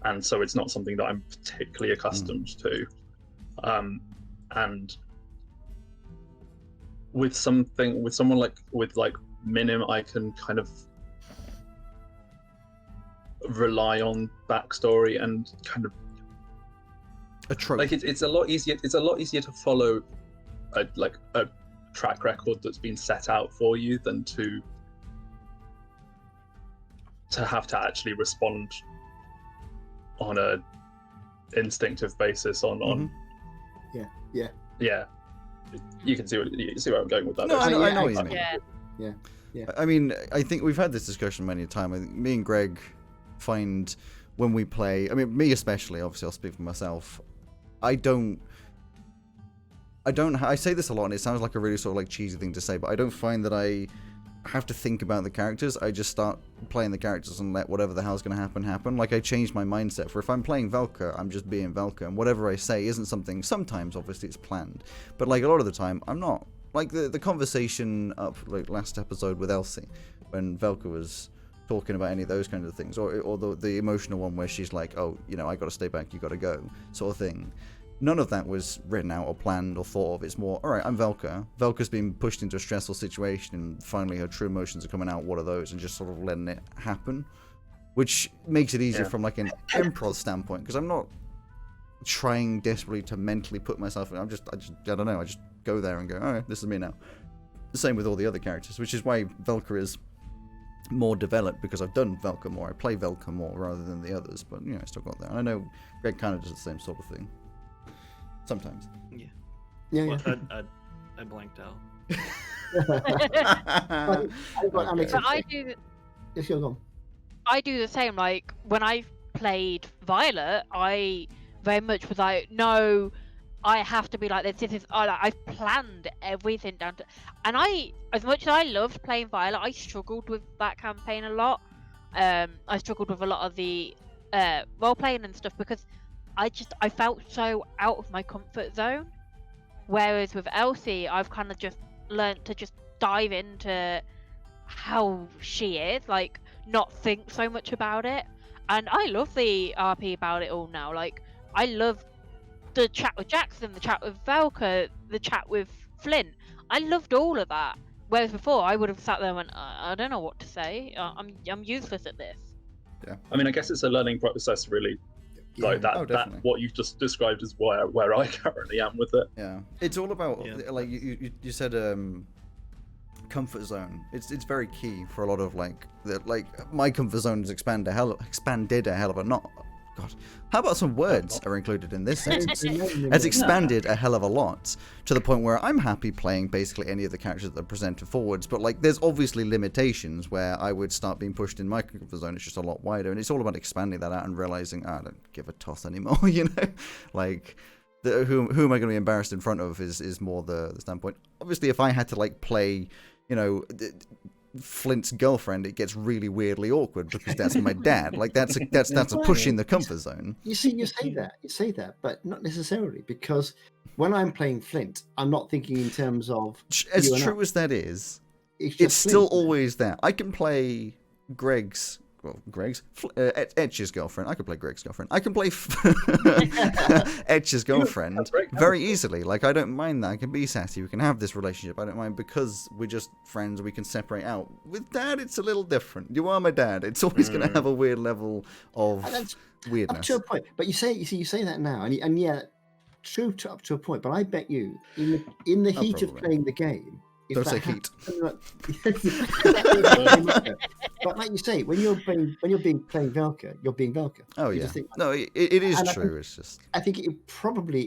and so it's not something that I'm particularly accustomed to. And with someone like Minim, I can kind of rely on backstory and kind of a trope. Like it's a lot easier. It's a lot easier to follow a track record that's been set out for you than to have to actually respond on a instinctive basis on yeah. You can see where I'm going with that. No, I know what you mean. Yeah. I mean, I think we've had this discussion many a time. I think me and Greg find when we play, I mean, me especially, obviously I'll speak for myself, I say this a lot and it sounds like a really sort of like cheesy thing to say, but I don't find that I have to think about the characters. I just start playing the characters and let whatever the hell's going to happen. Like, I changed my mindset for if I'm playing Velka, I'm just being Velka, and whatever I say isn't something, sometimes obviously it's planned, but like a lot of the time I'm not. Like the conversation up like last episode with Elsie when Velka was talking about any of those kinds of things, or the emotional one where she's like, oh, you know, I got to stay back, you got to go, sort of thing. None of that was written out or planned or thought of. It's more, all right, I'm Velka. Velka's been pushed into a stressful situation, and finally her true emotions are coming out. What are those? And just sort of letting it happen, which makes it easier from like an improv standpoint, because I'm not trying desperately to mentally put myself in. I don't know. I just go there and go, all right, this is me now. The same with all the other characters, which is why Velka is more developed, because I've done Velka more. I play Velka more rather than the others, but you know, I still got there. And I know Greg kind of does the same sort of thing. Sometimes. Yeah. Well, I blanked out. I do the same. Like when I played Violet, I very much was like, no, I have to be like this. This is I've planned everything down to. And as much as I loved playing Violet, I struggled with that campaign a lot. I struggled with a lot of the role playing and stuff because I felt so out of my comfort zone. Whereas with Elsie, I've kind of just learnt to just dive into how she is, like not think so much about it. And I love the RP about it all now. Like I love the chat with Jackson, the chat with Velka, the chat with Flint. I loved all of that. Whereas before, I would have sat there and went, I don't know what to say. I'm useless at this. Yeah, I mean, I guess it's a learning process, really. Like that, that what you've just described is where I currently am with it. Yeah, it's all about like you said, comfort zone. It's very key for a lot of like my comfort zone has expanded a hell of a not. God, how about some words are included in this sentence? Has expanded a hell of a lot to the point where I'm happy playing basically any of the characters that are presented forwards. But like, there's obviously limitations where I would start being pushed in my comfort zone. It's just a lot wider, and it's all about expanding that out and realizing I don't give a toss anymore. You know, like who am I going to be embarrassed in front of is more the standpoint. Obviously, if I had to like play, you know, Flint's girlfriend, it gets really weirdly awkward because that's my dad. Like that's a push in the comfort zone. You say that, but not necessarily, because when I'm playing Flint, I'm not thinking in terms of as true as that is. It's still always there. I can play Etch's girlfriend. I could play Greg's girlfriend. I can play Etch's girlfriend very easily. Like, I don't mind that. I can be sassy. We can have this relationship. I don't mind, because we're just friends. We can separate out. With Dad, it's a little different. You are my dad. It's always going to have a weird level of weirdness. Up to a point. But you say that now, and yeah, true up to a point. But I bet you, in the heat of playing the game. Don't say heat. But like you say, when you're playing Velka, you're being Velka. Oh yeah. No, it is true. It's just. I think it probably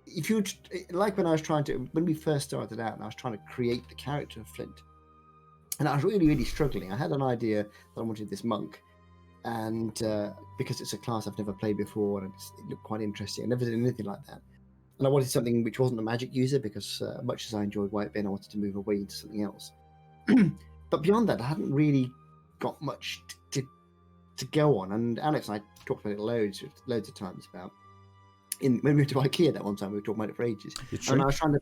if you like when we first started out, and I was trying to create the character of Flint, and I was really, really struggling. I had an idea that I wanted this monk, and because it's a class I've never played before, and it looked quite interesting. I never did anything like that. And I wanted something which wasn't a magic user, because much as I enjoyed Whitebane, I wanted to move away into something else. But beyond that, I hadn't really got much to go on. And Alex and I talked about it loads of times about when we went to IKEA that one time. We were talking about it for ages, and I was trying to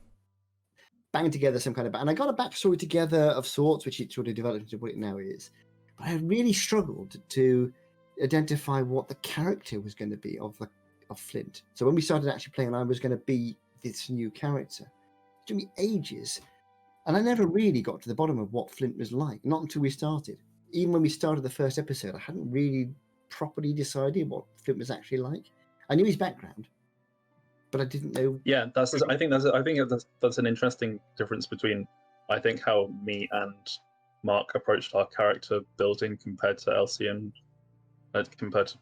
bang together some kind of, and I got a backstory together of sorts, which it sort of developed into what it now is. But I really struggled to identify what the character was going to be of Flint. So when we started actually playing, I was going to be this new character. It took me ages, and I never really got to the bottom of what Flint was like. Not until we started. Even when we started the first episode, I hadn't really properly decided what Flint was actually like. I knew his background, but I didn't know. Yeah, I think that's an interesting difference between, I think, how me and Mark approached our character building compared to Elsie and compared to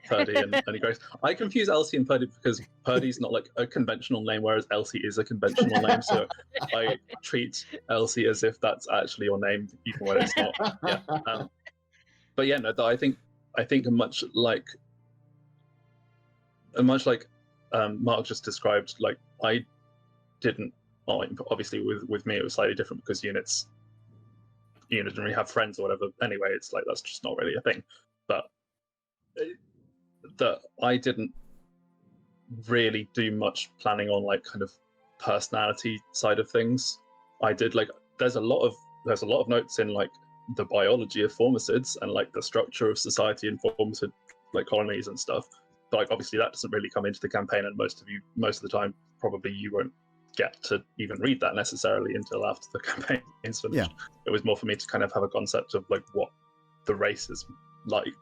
Purdy and Grace. I confuse Elsie and Purdy because Purdy's not like a conventional name, whereas Elsie is a conventional name. So I treat Elsie as if that's actually your name, even when it's not. Yeah. But yeah, no, I think much like Mark just described, like I didn't. Well, obviously, with me it was slightly different because units didn't really have friends or whatever. Anyway, it's like that's just not really a thing. But that I didn't really do much planning on like kind of personality side of things. I did like there's a lot of notes in like the biology of formicids and like the structure of society in formicid like colonies and stuff. But like obviously that doesn't really come into the campaign, and most of the time probably you won't get to even read that necessarily until after the campaign is finished. Yeah. It was more for me to kind of have a concept of like what the race is like,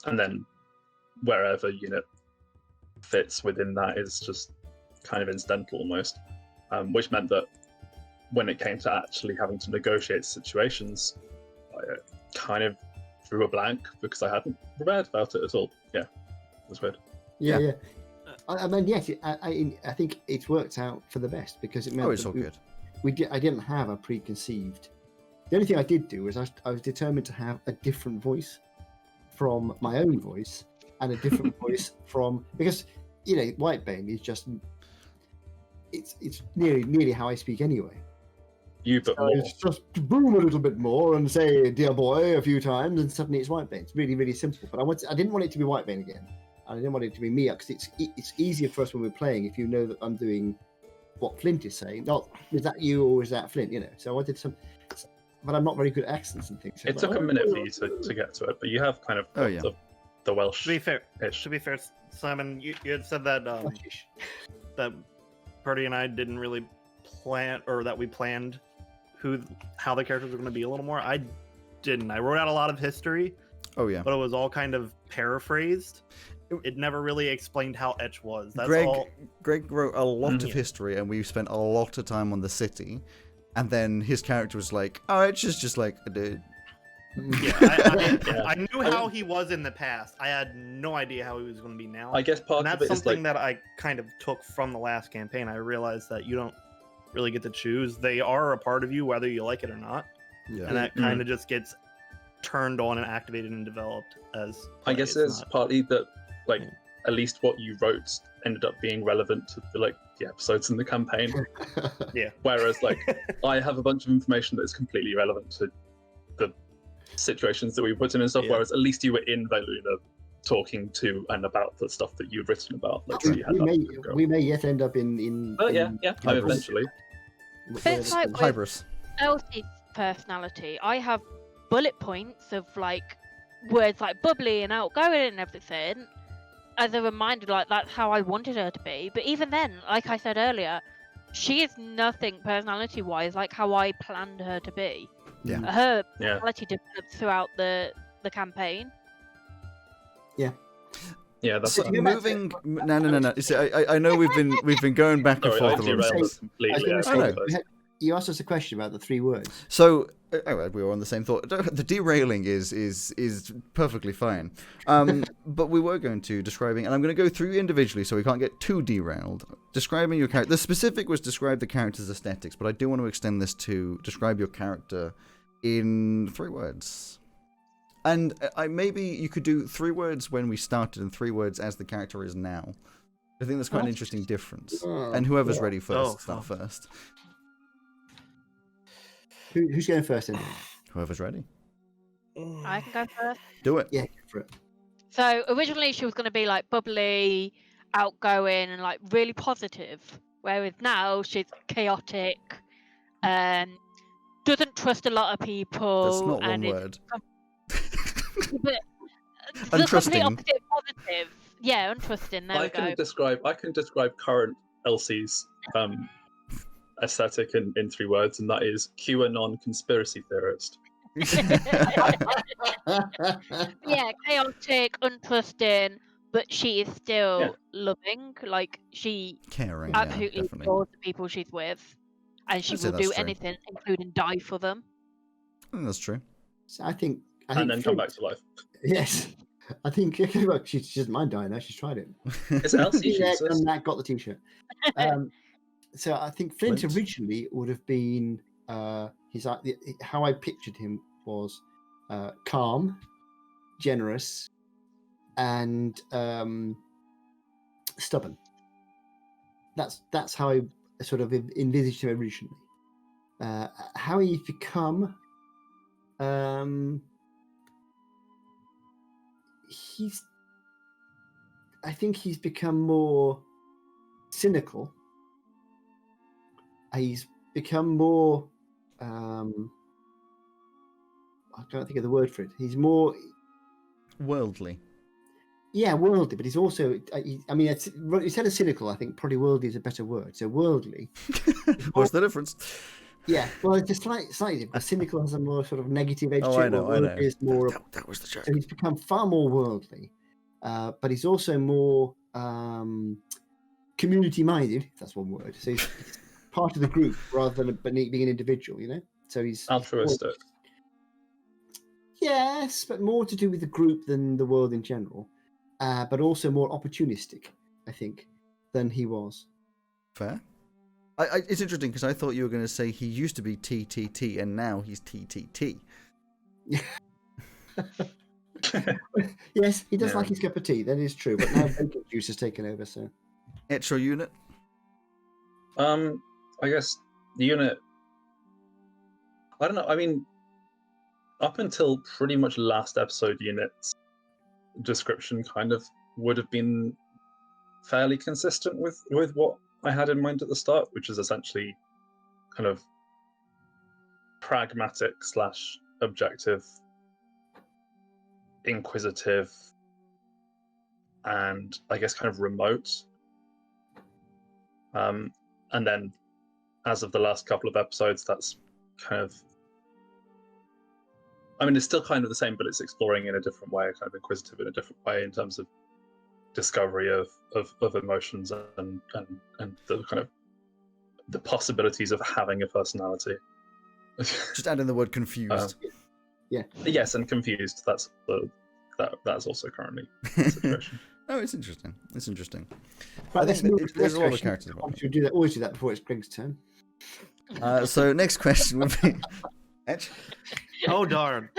and then wherever unit fits within that is just kind of incidental almost, which meant that when it came to actually having to negotiate situations, I kind of drew a blank because I hadn't prepared about it at all. Yeah, it was weird. Yeah. I mean, yes, I think it's worked out for the best because it meant it's all good. I didn't have a preconceived. The only thing I did do was I was determined to have a different voice from my own voice and a different voice from, because Whitebane is just it's nearly how I speak anyway. But more. It's just boom a little bit more and say "dear boy" a few times, and suddenly it's Whitebane. It's really, really simple. But I didn't want it to be Whitebane again. I didn't want it to be Mia because it's easier for us when we're playing if you know that I'm doing what Flint is saying. Not is that you or is that Flint? So I wanted some, but I'm not very good at accents and things. So it took a minute for you to get to it, but you have kind of the Welsh. To be fair, Simon, you had said that that Purdy and I didn't really plan, or that we planned how the characters were going to be a little more. I didn't. I wrote out a lot of history. Oh yeah. But it was all kind of paraphrased. It never really explained how Etch was. That's Greg wrote a lot of history, and we spent a lot of time on the city. And then his character was like, "Oh, Etch is just like a dude." Yeah, I knew how he was in the past. I had no idea how he was going to be now. I guess part of it is something that I kind of took from the last campaign. I realized that you don't really get to choose. They are a part of you, whether you like it or not. Yeah. And that kind of just gets turned on and activated and developed as. I guess there's partly that, like, at least what you wrote ended up being relevant to the episodes in the campaign. Yeah. Whereas, like, I have a bunch of information that is completely irrelevant to the situations that we put in and stuff. Yeah. Whereas at least you were in Veluna talking to and about the stuff that you'd written about. Like, so we may yet end up in eventually. It's like Hybris. Elsie's personality. I have bullet points of like words like bubbly and outgoing and everything as a reminder, like that's how I wanted her to be. But even then, like I said earlier, she is nothing personality wise like how I planned her to be. Yeah. Her personality developed throughout the campaign. Yeah. Yeah, that's moving. No. See, I know we've been going back and forth a lot. You asked us a question about the 3 words. So we were on the same thought. The derailing is perfectly fine. But we were going to describing, and I'm going to go through individually so we can't get too derailed. Describing your character. The specific was describe the character's aesthetics, but I do want to extend this to describe your character in 3 words. And maybe you could do 3 words when we started and 3 words as the character is now. I think that's quite an interesting difference. And whoever's ready first, start first. Who's going first then? Whoever's ready. I can go first. Do it. Yeah, go for it. So originally she was going to be like bubbly, outgoing, and like really positive. Whereas now she's chaotic, doesn't trust a lot of people. That's not one and word. But the complete Untrusting. opposite of positive. Yeah, untrusting. There we go. I can describe current Elsie's aesthetic in 3 words, and that is QAnon conspiracy theorist. Yeah, chaotic, untrusting, but she is still loving. Like she Caring, absolutely yeah, definitely. adores the people she's with, and she I'd say will that's do true. anything, including die for them. That's true. So I think And then come back to life. Yes, I think well, she doesn't mind dying now. She's tried it. It's Elsie. Yeah, Jesus. done that. Got the T-shirt. So I think Flint Flint? originally would have been how I pictured him was calm, generous, and stubborn. That's how I sort of envisaged him originally. How he's become, I think he's become more cynical. He's become more. I can't think of the word for it. He's more Worldly. Yeah, worldly, but he's also. Instead of cynical, I think probably worldly is a better word. So worldly. What's the difference? Yeah, well, it's just slightly different. Cynical has a more sort of negative edge to it. I know. Is more. That was the joke. So he's become far more worldly, but he's also more community-minded. If that's one word. So he's part of the group rather than being an individual. So he's altruistic. Yes, but more to do with the group than the world in general. But also more opportunistic, I think, than he was. Fair. It's interesting because I thought you were going to say he used to be TTT and now he's TTT. Yes, he does like his cup of tea. That is true. But now bacon juice has taken over. So, Etro unit. I guess the unit. I don't know. I mean, up until pretty much last episode, unit's description kind of would have been fairly consistent with what I had in mind at the start, which is essentially kind of pragmatic / objective, inquisitive, and I guess kind of remote. And then as of the last couple of episodes, that's kind of, I mean, it's still kind of the same, but it's exploring in a different way, kind of inquisitive in a different way in terms of discovery of emotions and the kind of the possibilities of having a personality. Just add in the word confused. Yeah. Yes, and confused. That's also currently the situation. Oh, it's interesting. It's interesting. Right, I think there's a lot of characters. Always do that before it's Greg's turn. So next question would be. Etch? Oh darn.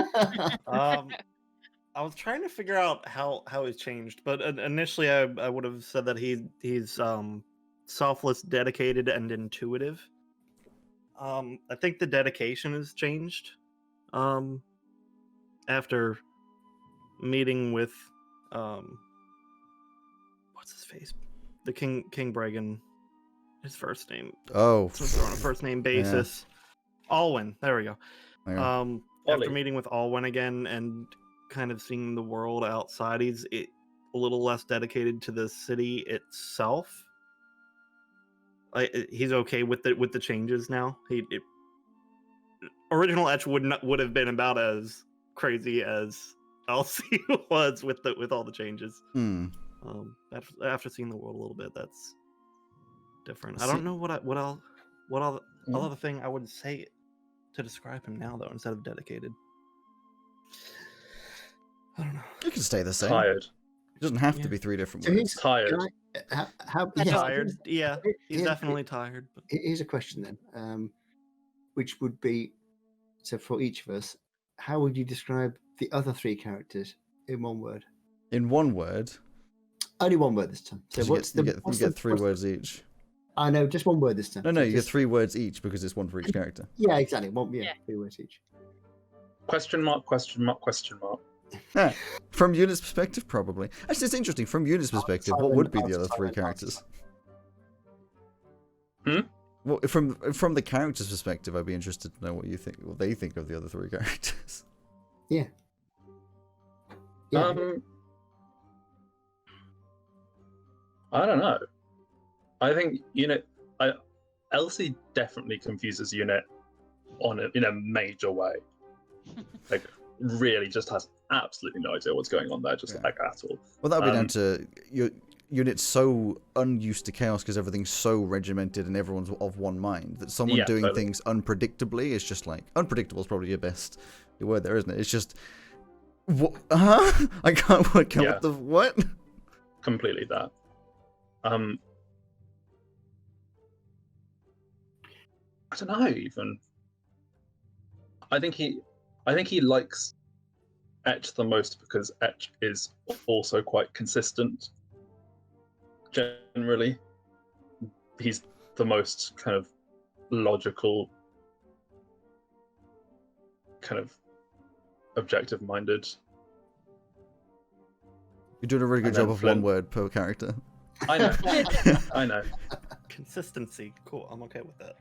I was trying to figure out how he's changed, but initially I would have said that he's selfless, dedicated, and intuitive. I think the dedication has changed after meeting with what's his face, the King Bragan, his first name. Oh, Since we're on a first name basis, Alwyn. There we go. After meeting with Alwyn again and kind of seeing the world outside, he's a little less dedicated to the city itself. He's okay with the changes now. Original Etch would have been about as crazy as Elsie was with all the changes. After seeing the world a little bit, that's different. I don't know what other thing I would say to describe him now, though, instead of dedicated. I don't know. You can stay the same. Tired. It doesn't have to be 3 different So words. Tired. Tired. Yeah, he's definitely tired. But... Here's a question then, which would be, so for each of us, how would you describe the other 3 characters in one word? In one word? Only one word this time. So you get 3 words each. I know, just one word this time. No, you get 3 words each because it's one for each character. Yeah, exactly. 3 words each. Question mark, question mark, question mark. From Unit's perspective, probably. Actually, it's interesting. From Unit's perspective, what would be the other three characters? Well, from the character's perspective, I'd be interested to know what they think of the other three characters. Yeah. I don't know. I think Elsie definitely confuses Unit in a major way. Like, really, just has absolutely no idea what's going on there, like at all. Well, that would be down to Unit's so unused to chaos because everything's so regimented and everyone's of one mind that someone doing things unpredictably is just like unpredictable is probably your best word there, isn't it? It's just I can't work out what. Completely that. I don't know even. I think he likes Etch the most because Etch is also quite consistent. Generally, he's the most kind of logical, kind of objective-minded. You're doing a really good job of one word per character. I know. I know. Consistency. Cool. I'm okay with that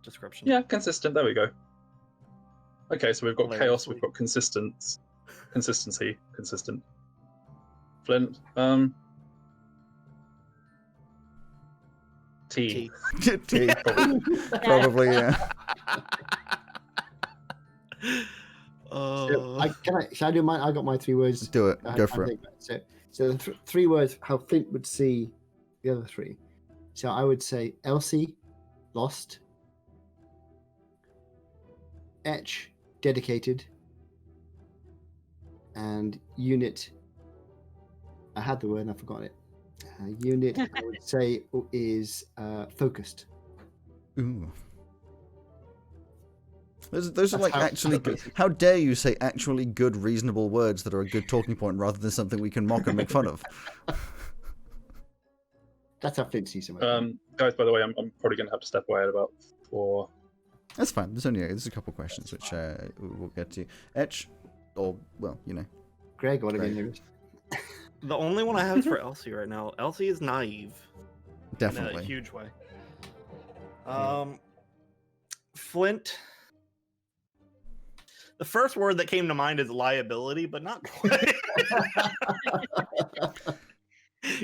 description. Yeah, consistent. There we go. Okay, so we've got chaos. We've got consistency. Consistent. Flint. T. T. Probably, yeah. Shall I do mine? I got my 3 words. Do it. Go for it. So the 3 words, how Flint would see the other 3. So I would say Elsie, lost. Etch, dedicated. And Unit, I had the word and I forgot it. Unit, I would say, is focused. Ooh. Those are like actually good. How dare you say actually good, reasonable words that are a good talking point rather than something we can mock and make fun of? That's how Flint sees it. Guys, by the way, I'm probably going to have to step away at about 4. That's fine. There's a couple of questions which we'll get to. Etch, or, well, you know. Greg, what again? There is. The only one I have is for Elsie right now. Elsie is naive. Definitely. In a huge way. Flint. The first word that came to mind is liability, but not quite.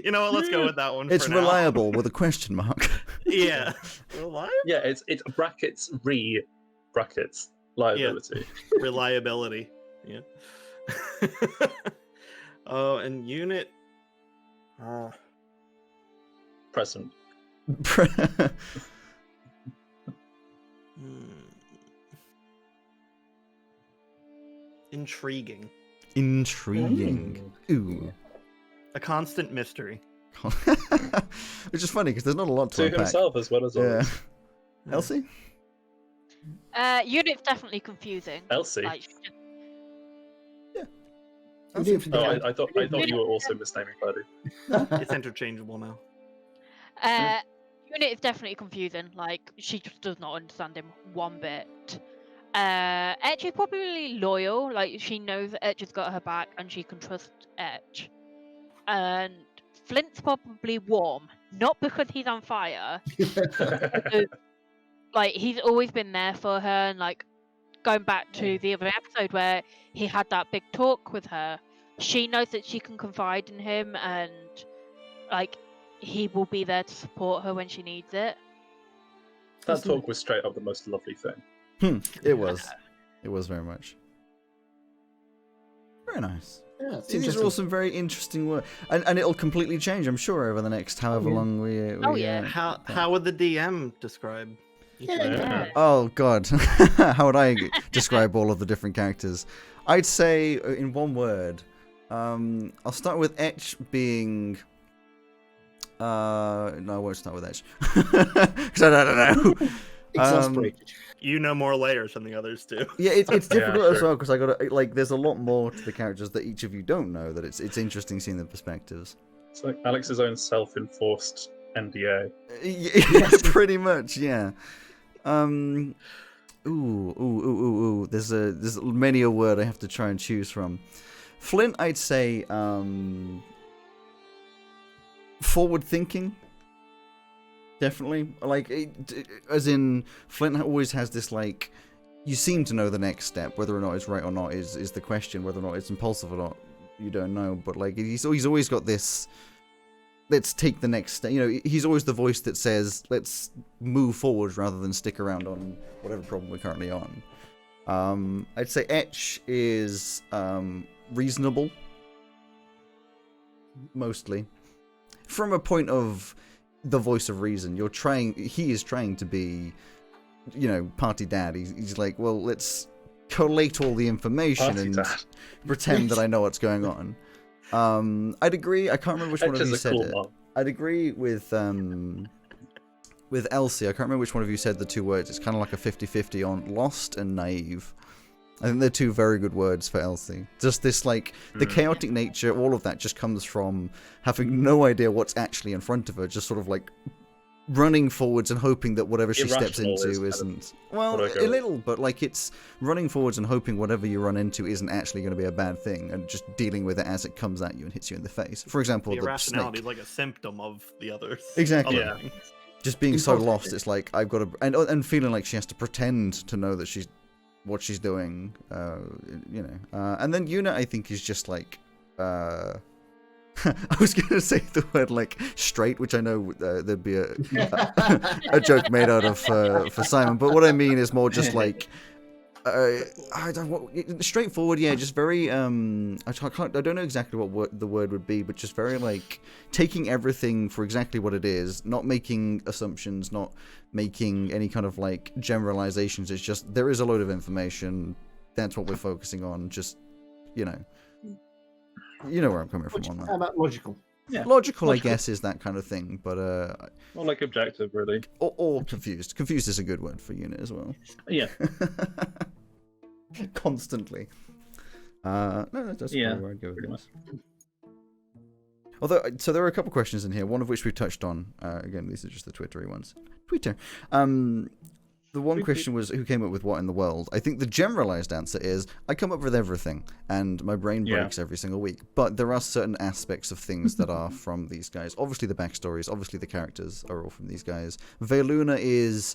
You know what? Let's go with that one. It's reliable with a question mark. Yeah. Reliable? Yeah, it's brackets brackets liability. Yeah. Reliability. Yeah. Oh, and Unit. Present. Intriguing. Ooh. A constant mystery. Which is funny because there's not a lot to unpack. Himself as well as always. Elsie? Unit's definitely confusing. Elsie? Like, yeah. I thought you were also misnaming Birdie. It's interchangeable now. Unit is definitely confusing. Like, she just does not understand him one bit. Etch is probably loyal. Like, she knows that Etch has got her back and she can trust Etch. And Flint's probably warm, not because he's on fire, because, like, he's always been there for her. And, like, going back to the other episode where he had that big talk with her, she knows that she can confide in him and, like, he will be there to support her when she needs it. That talk was straight up the most lovely thing. It was. It was very much. Very nice. Yeah, these are all some very interesting words, and it'll completely change, I'm sure, over the next however long we How would the DM describe? Oh God, how would I describe all of the different characters? I'd say in one word. I'll start with Etch being. No, I won't start with Etch because I don't know. Exasperated. You know more layers than the others do. Yeah, it's difficult as well because I got like there's a lot more to the characters that each of you don't know. That it's interesting seeing the perspectives. It's like Alex's own self-enforced NDA. Yeah, pretty much, yeah. Ooh. There's many a word I have to try and choose from. Flint, I'd say forward thinking. Definitely. Like, as in, Flint always has this, like, you seem to know the next step. Whether or not it's right or not is the question. Whether or not it's impulsive or not, you don't know. But, like, he's always got this, let's take the next step. You know, he's always the voice that says, let's move forward rather than stick around on whatever problem we're currently on. I'd say Etch is reasonable. Mostly. From a point of the voice of reason, he is trying to be, you know, party dad. He's like, well, let's collate all the information Party and dad. pretend that I know what's going on. I'd agree. I can't remember which one of you said it. I'd agree with Elsie. I can't remember which one of you said the two words. It's kind of like a 50-50 on lost and naive. I think they're two very good words for Elsie. Just this, like, the chaotic nature, all of that just comes from having no idea what's actually in front of her, just sort of, like, running forwards and hoping that whatever she steps into isn't... Well, a little, but, like, it's running forwards and hoping whatever you run into isn't actually going to be a bad thing, and just dealing with it as it comes at you and hits you in the face. For example, the irrationality snake. is like a symptom of the others. Exactly. Yeah. Just being so lost, it's like, I've got to... And feeling like she has to pretend to know that she's what she's doing, you know. And then Yuna, I think, is just like, I was gonna say the word like straight, which I know there'd be a joke made out of for Simon, but what I mean is more just like straightforward, yeah, just very I don't know exactly what the word would be, but just very like taking everything for exactly what it is, not making assumptions, not making any kind of like generalizations. It's just there is a load of information, that's what we're focusing on. Just, you know where I'm coming from on that. How about logical? Yeah. Logical, I guess, is that kind of thing, but more like objective, really. Or confused. Confused is a good word for Unit as well. Yeah. Constantly. No, that's probably where I'd go with this. Much. Although, so there are a couple questions in here, one of which we touched on. Again, these are just the Twittery ones. Twitter. The one question was, who came up with what in the world? I think the generalized answer is, I come up with everything, and my brain breaks every single week. But there are certain aspects of things that are from these guys. Obviously the backstories, obviously the characters are all from these guys. Veiluna is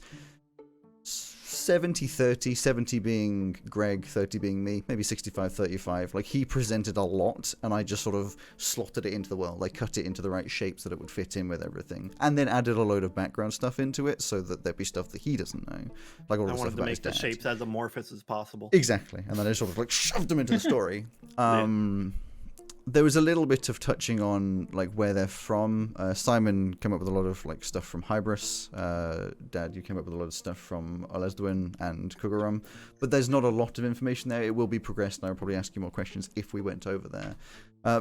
70-30, 70 being Greg, 30 being me, maybe 65-35. Like, he presented a lot, and I just sort of slotted it into the world. I cut it into the right shapes that it would fit in with everything. And then added a load of background stuff into it, so that there'd be stuff that he doesn't know. Like all the I stuff wanted to about make his the dad. shapes as amorphous as possible. Exactly. And then I sort of, like, shoved them into the story. There was a little bit of touching on like where they're from. Simon came up with a lot of like stuff from Hybris. Dad, you came up with a lot of stuff from Alesduin and Kugarum. But there's not a lot of information there. It will be progressed, and I'll probably ask you more questions if we went over there.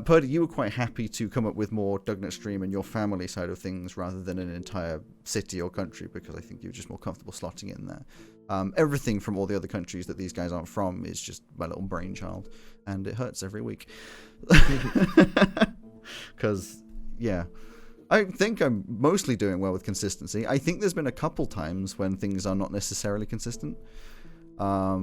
Purdy, you were quite happy to come up with more Dugnut Stream and your family side of things rather than an entire city or country, because I think you're just more comfortable slotting in there. Everything from all the other countries that these guys aren't from is just my little brainchild, and it hurts every week. Because, yeah, I think I'm mostly doing well with consistency. I think there's been a couple times when things are not necessarily consistent. Yeah,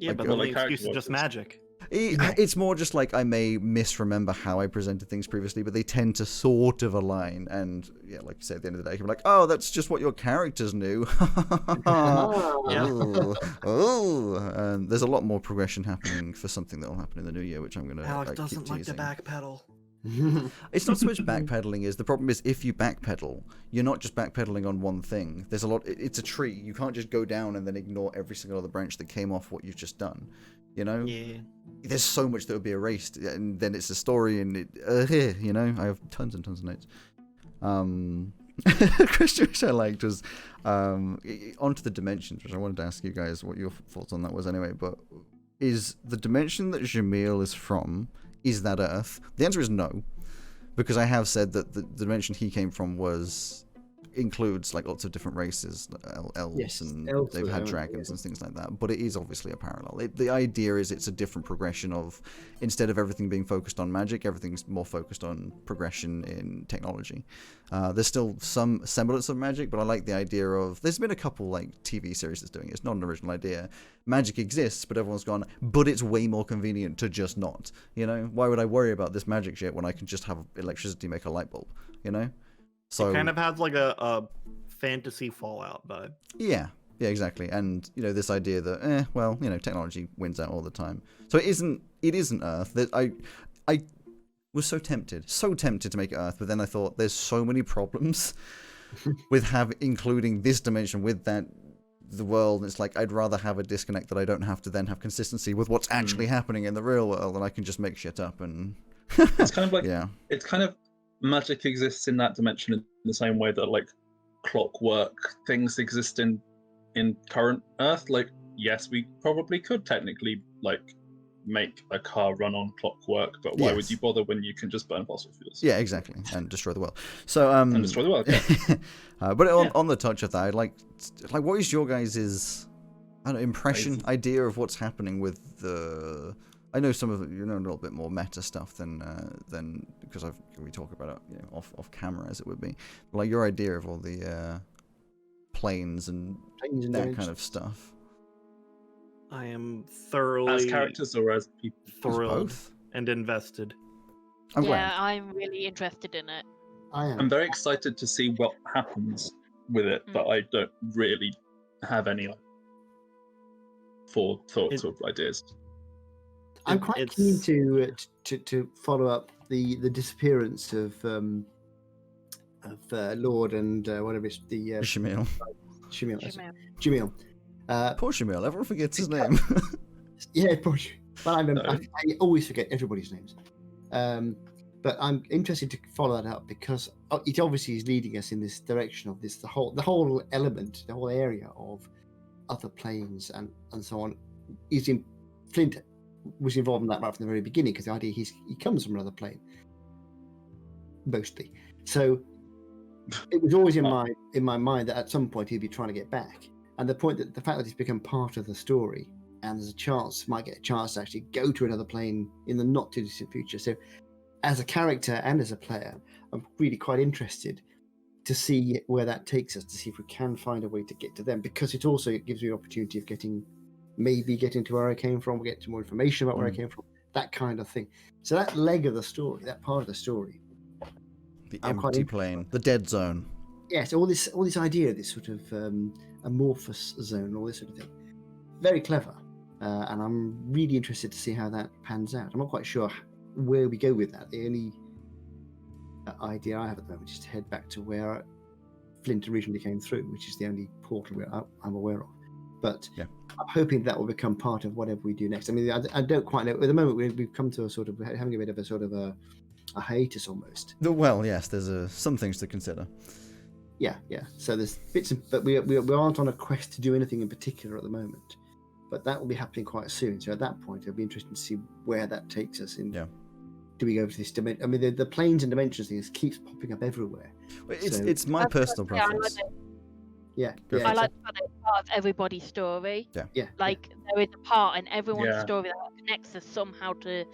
like, but the only excuse is just magic. It's more just like I may misremember how I presented things previously, but they tend to sort of align. And yeah, like you say, at the end of the day, you're like, oh, that's just what your characters knew. And there's a lot more progression happening for something that will happen in the new year, which I'm going to Alex keep doesn't like to teasing. backpedal. It's not so much backpedaling is the problem is if you backpedal, you're not just backpedaling on one thing. There's a lot. It's a tree. You can't just go down and then ignore every single other branch that came off what you've just done. You know, there's so much that would be erased, and then it's a story, and here, you know, I have tons and tons of notes. The question which I liked was onto the dimensions, which I wanted to ask you guys what your thoughts on that was anyway. But is the dimension that Jamil is from, is that Earth? The answer is no, because I have said that the dimension he came from was includes like lots of different races, elves, Yes, and elves they've are had the dragons and things like that. But it is obviously a parallel. The idea is it's a different progression of, instead of everything being focused on magic, everything's more focused on progression in technology. There's still some semblance of magic, but I like the idea of, there's been a couple like TV series that's doing it. It's not an original idea. Magic exists, but everyone's gone, but it's way more convenient to just not. You know, why would I worry about this magic shit when I can just have electricity make a light bulb? You know, so it kind of has like a fantasy Fallout vibe. Yeah, exactly. And you know, this idea that well, you know, technology wins out all the time. So it isn't Earth. That I was so tempted to make it Earth, but then I thought there's so many problems with including this dimension with the world. It's like I'd rather have a disconnect that I don't have to then have consistency with what's actually happening in the real world, and I can just make shit up. And it's kind of like it's kind of magic exists in that dimension in the same way that like clockwork things exist in current Earth. Like, yes, we probably could technically like make a car run on clockwork, but why would you bother when you can just burn fossil fuels? Yeah, exactly, and destroy the world. So and destroy the world. Yeah. But on the touch of that, I'd like what is your guys' impression, idea of what's happening with the? I know some of it, you know, a little bit more meta stuff than because we talk about it, you know, off camera as it would be. But like your idea of all the planes and that kind of stuff. I am thoroughly as characters or as people, thrilled and invested. I'm glad. I'm really interested in it. I am. I'm very excited to see what happens with it, but I don't really have any thoughts or ideas. I'm quite keen to follow up the disappearance of Lord and whatever it's the Shamil. Jamil. Poor Shamil. Everyone forgets his name. Yeah, poor Shamil. But I always forget everybody's names. But I'm interested to follow that up because it obviously is leading us in this direction of the whole element, the whole area of other planes and so on. Flint was involved in that right from the very beginning because the idea he comes from another plane, mostly. So it was always in my mind that at some point he'd be trying to get back, and the fact that he's become part of the story and there's might get a chance to actually go to another plane in the not too distant future. So as a character and as a player, I'm really quite interested to see where that takes us, to see if we can find a way to get to them, because it gives me an opportunity of getting to where I came from, get some more information about where I came from, that kind of thing. So that leg of the story, that part of the story, the empty plane, the dead zone. Yes, all this idea, this sort of amorphous zone, all this sort of thing, very clever, and I'm really interested to see how that pans out. I'm not quite sure where we go with that. The only idea I have at the moment is to head back to where Flint originally came through, which is the only portal I'm aware of. But I'm hoping that will become part of whatever we do next. I mean, I don't quite know. At the moment, we've come to a sort of having a bit of a sort of a hiatus almost. Well, yes, there's some things to consider. Yeah. So there's bits, but we aren't on a quest to do anything in particular at the moment. But that will be happening quite soon. So at that point, it'll be interesting to see where that takes us. Do we go to this dimension? I mean, the planes and dimensions things keeps popping up everywhere. It's my personal preference. Yeah. I like that it's part of everybody's story. Yeah. Like there is a part in everyone's story that connects us somehow to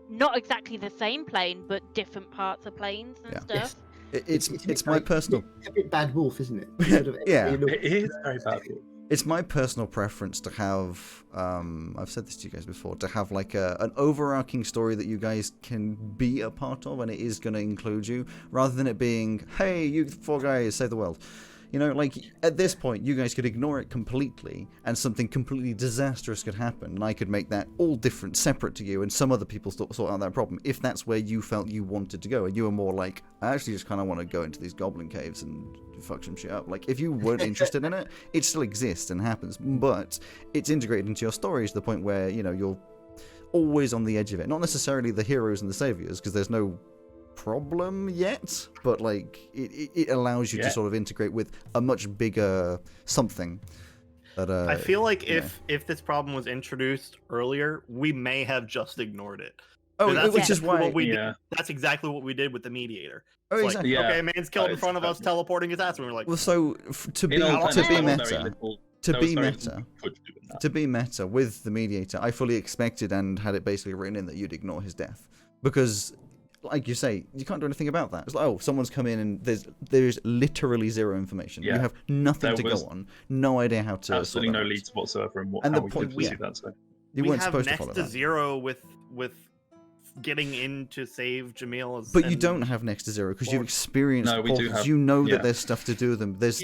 not exactly the same plane, but different parts of planes and stuff. Yes. It's my personal. It's a bit Bad Wolf, isn't it? It is very Bad Wolf. It's my personal preference to have, I've said this to you guys before, to have like an overarching story that you guys can be a part of, and it is going to include you, rather than it being, hey, you 4 guys, save the world. You know, like, at this point, you guys could ignore it completely, and something completely disastrous could happen, and I could make that all different, separate to you, and some other people sort out that problem, if that's where you felt you wanted to go, and you were more like, I actually just kind of want to go into these goblin caves and fuck some shit up. Like, if you weren't interested in it still exists and happens, but it's integrated into your story to the point where, you know, you're always on the edge of it. Not necessarily the heroes and the saviors, because there's no problem yet, but like it allows you to sort of integrate with a much bigger something that I feel like if this problem was introduced earlier, we may have just ignored it. Oh, That's which is why. what we did. That's exactly what we did with the mediator. Oh, It's exactly. like, okay, man's killed in front of us, teleporting his ass, and we were like, Well, so to be meta with the mediator, I fully expected and had it basically written in that you'd ignore his death because, like you say, you can't do anything about that. It's like, oh, someone's come in and there's literally zero information. Yeah. You have nothing to go on, no idea how to. Absolutely no leads whatsoever, and how we could see that. So you weren't supposed to follow next to that. zero with getting in to save Jamil. But you don't have next to zero because you've experienced portals. You know that there's stuff to do with them. There's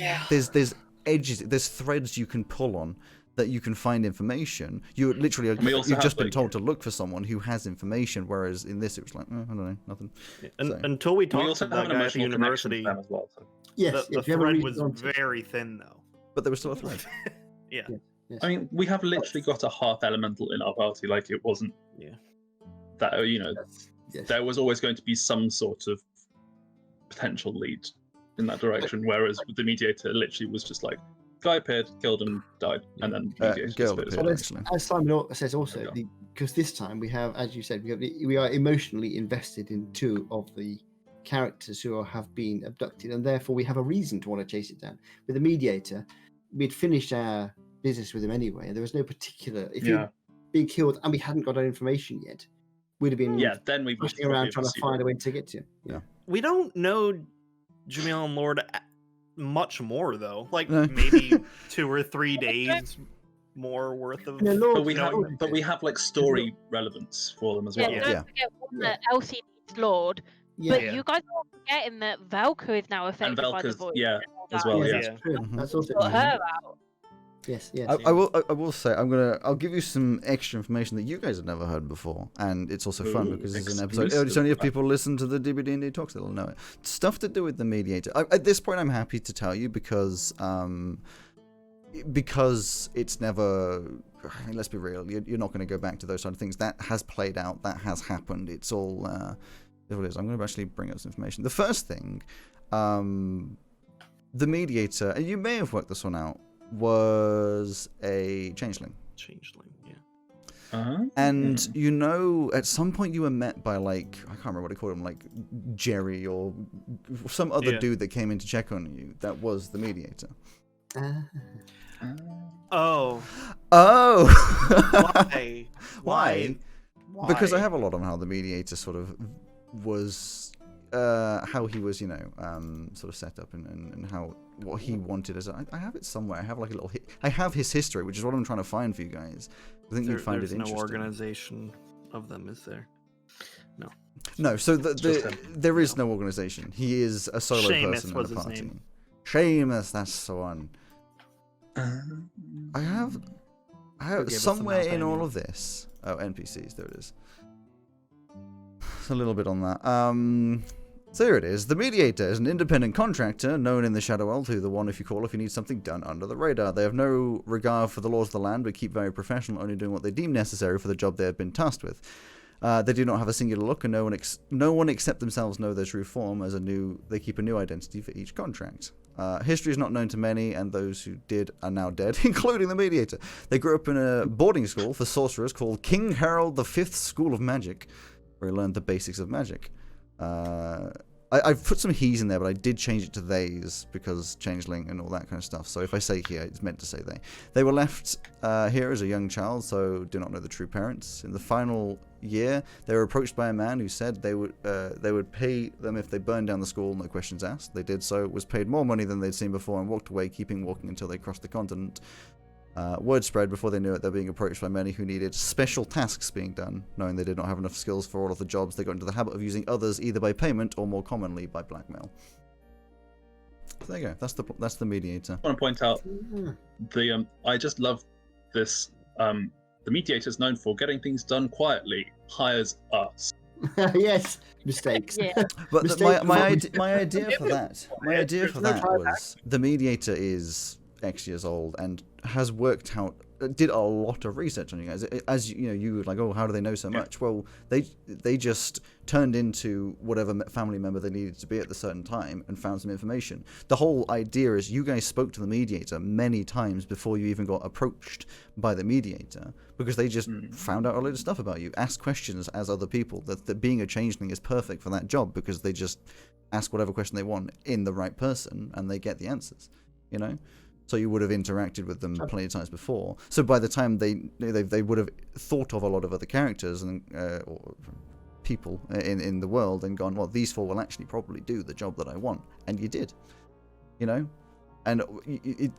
edges, there's threads you can pull on that you can find information. You literally you've just been told to look for someone who has information, whereas in this it was like, I don't know, nothing. Until we talked to that guy at the university, as well, so. the thread was very thin though. But there was still a thread. Yeah. Yes. I mean, we have literally got a half elemental in our party. Like it wasn't. Yeah. That Yes. there was always going to be some sort of potential lead in that direction. Whereas with the mediator, it literally was just like, guy appeared, killed him, died, and then girl appeared, as Simon says also, because this time we have, as you said, we are emotionally invested in two of the characters who have been abducted, and therefore we have a reason to want to chase it down. With the mediator, we'd finished our business with him anyway, and there was no particular. If he'd been killed and we hadn't got our information yet, we'd have been then we pushing around trying to find a way to get to him. Yeah. We don't know Jamil and Lord much more though. Like maybe 2 or 3 days more worth of. But we have like story relevance for them as well. Don't forget that Elsie needs Lord. But you guys are forgetting that Velka is now affected by the voice. As well. That's true. That's also Got her out. Yes. I will say I'll give you some extra information that you guys have never heard before, and it's also fun because it's an episode. It's only if people listen to the DBDnD talks they'll know it. Stuff to do with the mediator. At this point, I'm happy to tell you because it's never. I mean, let's be real. You're not going to go back to those sort of things. That has played out. That has happened. It's all. It is. I'm going to actually bring up some information. The first thing, the mediator, and you may have worked this one out, was a changeling. And you know, at some point you were met by like, I can't remember what they called him, like Jerry or some other dude that came in to check on you. That was the mediator. Oh. Why? Because I have a lot on how the mediator sort of was, how he was, sort of set up and how what he wanted as. I have it somewhere. I have like a little. I have his history, which is what I'm trying to find for you guys. I think you'd find it interesting. There's no organization of them, is there? No. No. So there is no organization. He is a solo person in the party. Name. Seamus, that's the one. I have somewhere in all of this. Oh, NPCs. There it is. A little bit on that. So here it is. The Mediator is an independent contractor known in the Shadow World who the one if you need something done under the radar. They have no regard for the laws of the land but keep very professional, only doing what they deem necessary for the job they have been tasked with. They do not have a singular look and no one except themselves know their true form as they keep a new identity for each contract. History is not known to many, and those who did are now dead, including the Mediator. They grew up in a boarding school for sorcerers called King Harold V's School of Magic, where he learned the basics of magic. I've put some he's in there, but I did change it to theys because changeling and all that kind of stuff. So if I say here, it's meant to say they. They were left here as a young child, so do not know the true parents. In the final year, they were approached by a man who said they would pay them if they burned down the school, no questions asked. They did so, was paid more money than they'd seen before, and walked away, keeping walking until they crossed the continent. Word spread before they knew it, they're being approached by many who needed special tasks being done. Knowing they did not have enough skills for all of the jobs, they got into the habit of using others either by payment or more commonly by blackmail. So there you go. That's the Mediator. I want to point out I just love this. The Mediator is known for getting things done quietly. Hires us. Yes, mistakes. Yeah. But my idea for that was the Mediator is X years old and has worked out, did a lot of research on you guys. As you know, you were like, oh, how do they know so much? Well, they just turned into whatever family member they needed to be at the certain time and found some information. The whole idea is you guys spoke to the mediator many times before you even got approached by the mediator, because they just found out a load of stuff about you, asked questions as other people. That being a changeling is perfect for that job, because they just ask whatever question they want in the right person and they get the answers, you know? So you would have interacted with them plenty of times before. So by the time they would have thought of a lot of other characters and or people in the world and gone, well, these 4 will actually probably do the job that I want, and you did, you know. And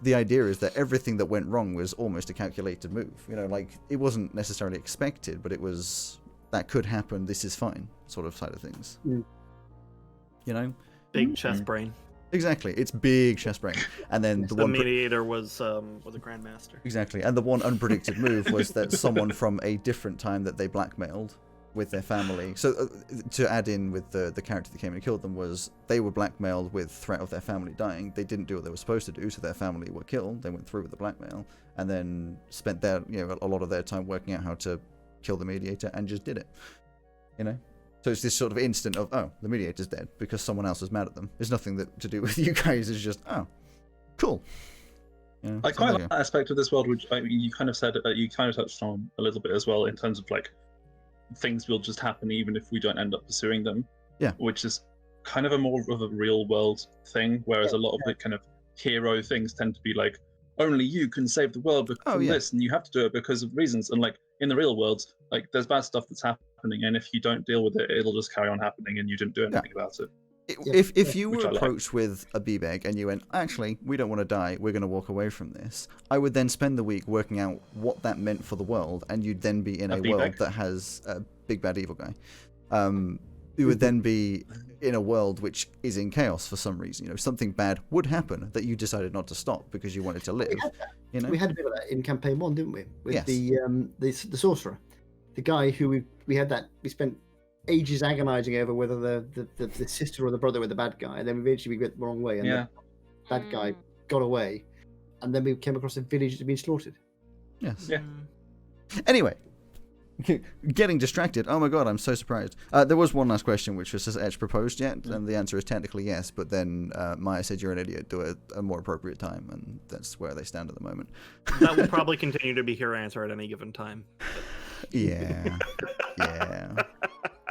the idea is that everything that went wrong was almost a calculated move. You know, like it wasn't necessarily expected, but it was that could happen. This is fine, sort of side of things. You know, big chess brain. Exactly, it's big chess brain, and then the mediator was a grandmaster. Exactly, and the one unpredicted move was that someone from a different time that they blackmailed with their family. So to add in with the character that came and killed them, was they were blackmailed with threat of their family dying. They didn't do what they were supposed to do, so their family were killed. They went through with the blackmail, and then spent a lot of their time working out how to kill the mediator, and just did it. You know. So it's this sort of instant of, oh, the mediator's dead because someone else was mad at them. There's nothing to do with you guys. It's just, oh, cool. You know, I quite like that aspect of this world, which you kind of said, you kind of touched on a little bit as well, in terms of like things will just happen even if we don't end up pursuing them. Yeah. Which is kind of a more of a real world thing, whereas a lot of the kind of hero things tend to be like, only you can save the world because of this, and you have to do it because of reasons. And like in the real world, like there's bad stuff that's happening, and if you don't deal with it, it'll just carry on happening, and you didn't do anything about it. If you were approached with a BBEG and you went, actually, we don't want to die, we're going to walk away from this, I would then spend the week working out what that meant for the world, and you'd then be in a world that has a big bad evil guy. You would then be in a world which is in chaos for some reason. You know, something bad would happen that you decided not to stop because you wanted to live. You know, we had a bit of that in campaign 1, didn't we? With the sorcerer, the guy who we spent ages agonizing over whether the sister or the brother were the bad guy, and then eventually we went the wrong way, and the bad guy got away, and then we came across a village that had been slaughtered. Yes. Yeah. Anyway. Getting distracted. Oh my god, I'm so surprised. There was one last question, which was, has Etch proposed yet? And the answer is technically yes, but then Maya said you're an idiot, do it at a more appropriate time, and that's where they stand at the moment. That will probably continue to be her answer at any given time. Yeah.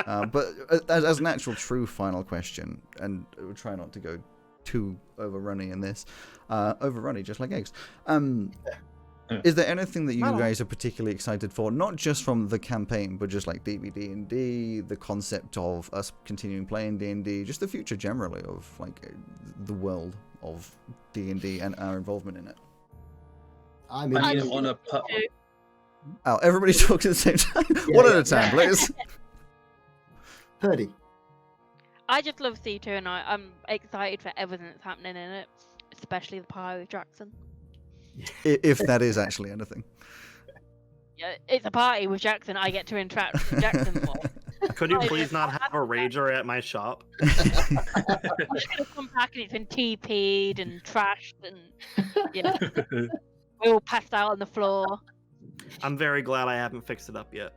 But as an actual true final question, and we'll try not to go too overrunny in this, overrunny just like eggs. Is there anything that you guys are particularly excited for, not just from the campaign, but just like DBDnD, the concept of us continuing playing D&D, just the future generally of like the world of D&D and our involvement in it? I mean, on a Oh, everybody talks at the same time. One at a time, please. Purdy. I just love C2, and I'm excited for everything that's happening in it, especially the party with Jackson. If that is actually anything. Yeah, it's a party with Jackson. I get to interact with Jackson more. Could you please not have a rager at my shop? He's gonna come back and it's been TP'd and trashed, and we're all passed out on the floor. I'm very glad I haven't fixed it up yet.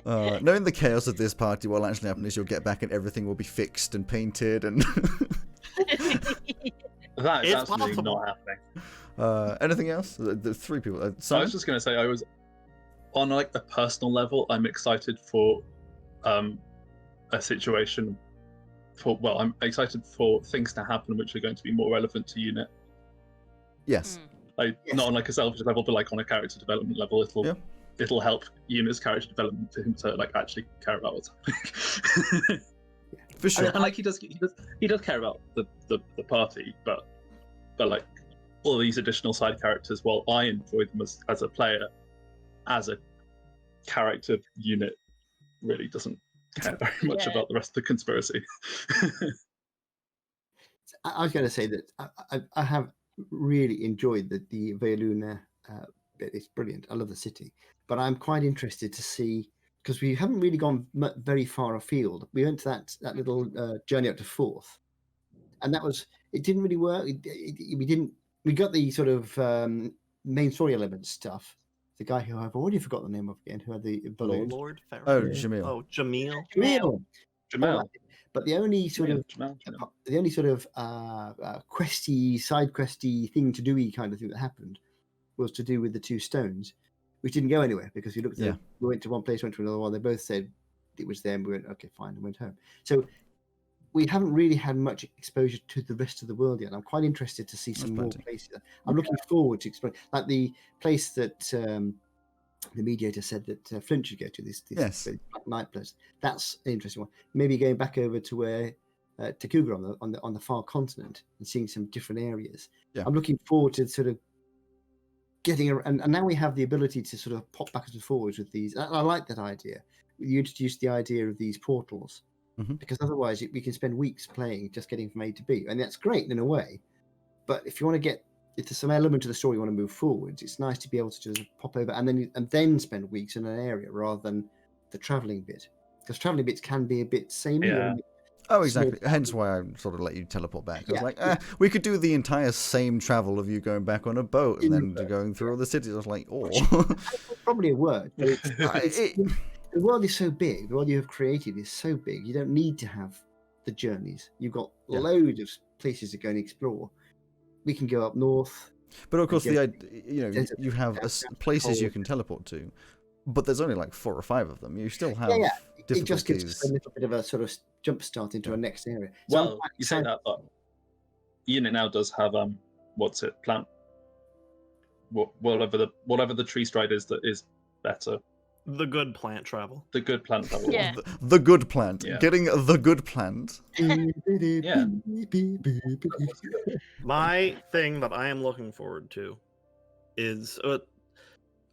Knowing the chaos of this party, what will actually happen is you'll get back and everything will be fixed and painted and. That is absolutely not happening. Anything else? The 3 people. I was just going to say, I was on like a personal level, I'm excited for a situation. I'm excited for things to happen which are going to be more relevant to Unit. Yes. Not on like a selfish level, but like on a character development level. It'll help Unit's character development for him to like actually care about what's happening. For sure. And like he does care about the party, but like all these additional side characters, while I enjoy them as a player, as a character Unit really doesn't care very much about the rest of the conspiracy. I was going to say that I have really enjoyed the Veiluna bit. It's brilliant. I love the city, but I'm quite interested to see, because we haven't really gone very far afield. We went to that little journey up to 4th, and that was it didn't really work. We got the sort of main story element stuff. The guy who I've already forgot the name of again, who had the balloon. Lord Pharaoh. Oh, Jamil. Oh, Jamil. Jamal. But the only sort of Jamal. side questy thing to do kind of thing that happened was to do with the two stones, which didn't go anywhere because we looked at them. We went to one place, went to another one. They both said it was them. We went, okay, fine, and went home. So we haven't really had much exposure to the rest of the world yet. I'm quite interested to see some more places. I'm looking forward to exploring, like the place that the mediator said that Flint should go to. This Black Knight place. That's an interesting one. Maybe going back over to where to Cougar on the far continent and seeing some different areas. Yeah. I'm looking forward to sort of getting and now we have the ability to sort of pop backwards and forwards with these. I like that idea. You introduced the idea of these portals. Mm-hmm. Because otherwise we can spend weeks playing just getting from A to B, and that's great in a way. But if you want to if there's some element to the story you want to move forwards, it's nice to be able to just pop over and then spend weeks in an area rather than the traveling bit, because traveling bits can be a bit samey. Yeah. Oh, exactly. Hence why I sort of let you teleport back. I was like, we could do the entire same travel of you going back on a boat and then going through all the cities. I was like, probably a word, but the world is so big. The world you have created is so big. You don't need to have the journeys. You've got loads of places to go and explore. We can go up north. But of course, you have places you can teleport to, but there's only like 4 or 5 of them. You still have difficulties. It just gives us a little bit of a sort of jump start into a next area. So well, you say that, but Unit now does have plant. Whatever the tree stride is that is better. The good plant travel. The good plant travel. Yeah. The good plant. Yeah. Getting the good plant. Yeah. My thing that I am looking forward to is I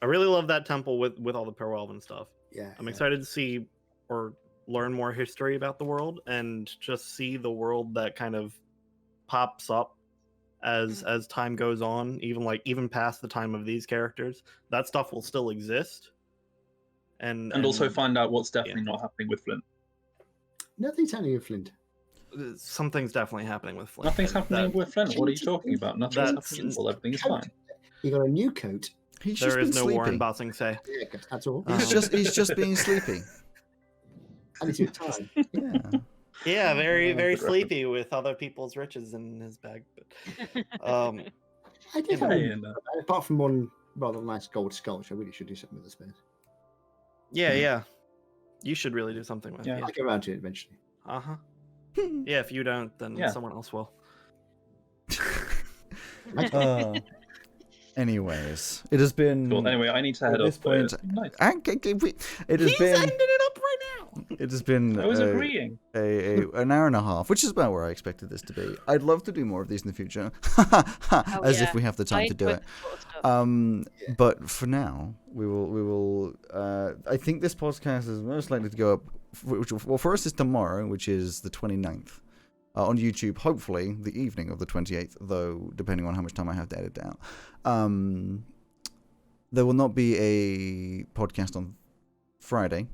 really love that temple with all the Perwelven stuff. Yeah. I'm excited to see or learn more history about the world and just see the world that kind of pops up as time goes on, even past the time of these characters. That stuff will still exist. And also find out what's definitely not happening with Flint. Nothing's happening with Flint. Something's definitely happening with Flint. Nothing's happening with Flint. What are you talking about? Nothing's happening. Well, everything is fine. He got a new coat. There is no war in Bossing Say. Yeah, that's all. He's just being sleepy. And it's your time. Yeah. Yeah, very sleepy with other people's riches in his bag. But, I did have apart from one rather nice gold skull, which I really should do something with the space. Yeah. You should really do something with it. I'll get around to it eventually. Uh-huh. Yeah, if you don't, then someone else will. Anyways, it has been... Cool. Anyway, I need to head off. It has He's ending it up right now! It has been I was agreeing. An hour and a half, which is about where I expected this to be. I'd love to do more of these in the future, if we have the time to do it. But for now, we will. I think this podcast is most likely to go up. Well, for us, it's tomorrow, which is the 29th. On YouTube, hopefully the evening of the 28th, though, depending on how much time I have to edit down. There will not be a podcast on Friday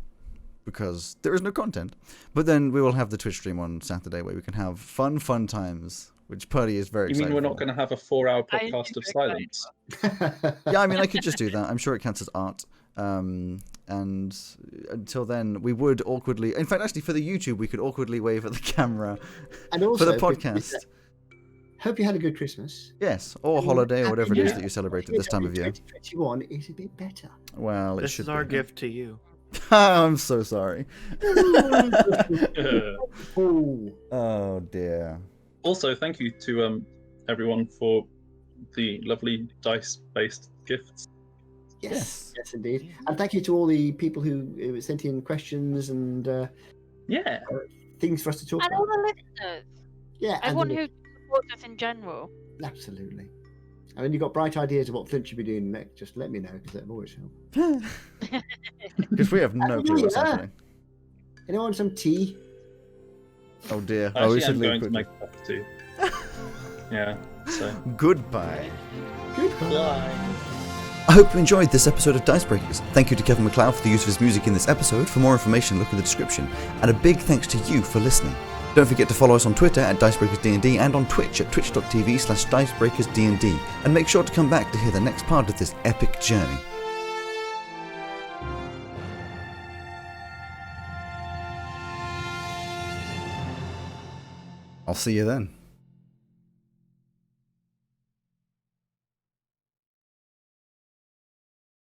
because there is no content. But then we will have the Twitch stream on Saturday where we can have fun times, which Purdy is very excited. You mean we're not going to have a 4-hour podcast of silence? Yeah, I mean, I could just do that. I'm sure it counts as art. And until then, we would awkwardly... In fact, actually, for the YouTube, we could awkwardly wave at the camera and also, for the podcast. Hope you had a good Christmas. Yes, or holiday, or whatever it is that you celebrate at this time of year. 2021 is a bit better. Well, this is our gift to you. I'm so sorry. Oh, dear. Also, thank you to everyone for the lovely dice-based gifts. Yes, indeed. And thank you to all the people who sent in questions and things for us to talk about. And all the listeners. Yeah, everyone who supports us in general. Absolutely. And when you've got bright ideas of what Flint should be doing next, just let me know, because that'll always help. Because we have no clue what's happening. Anyone want some tea? Oh dear. Actually, I'm going to make a cup of tea. Yeah, so. Goodbye. Goodbye. I hope you enjoyed this episode of Dicebreakers. Thank you to Kevin MacLeod for the use of his music in this episode. For more information, look in the description. And a big thanks to you for listening. Don't forget to follow us on Twitter at DicebreakersDnD and on Twitch at twitch.tv/DicebreakersDnD. And make sure to come back to hear the next part of this epic journey. I'll see you then.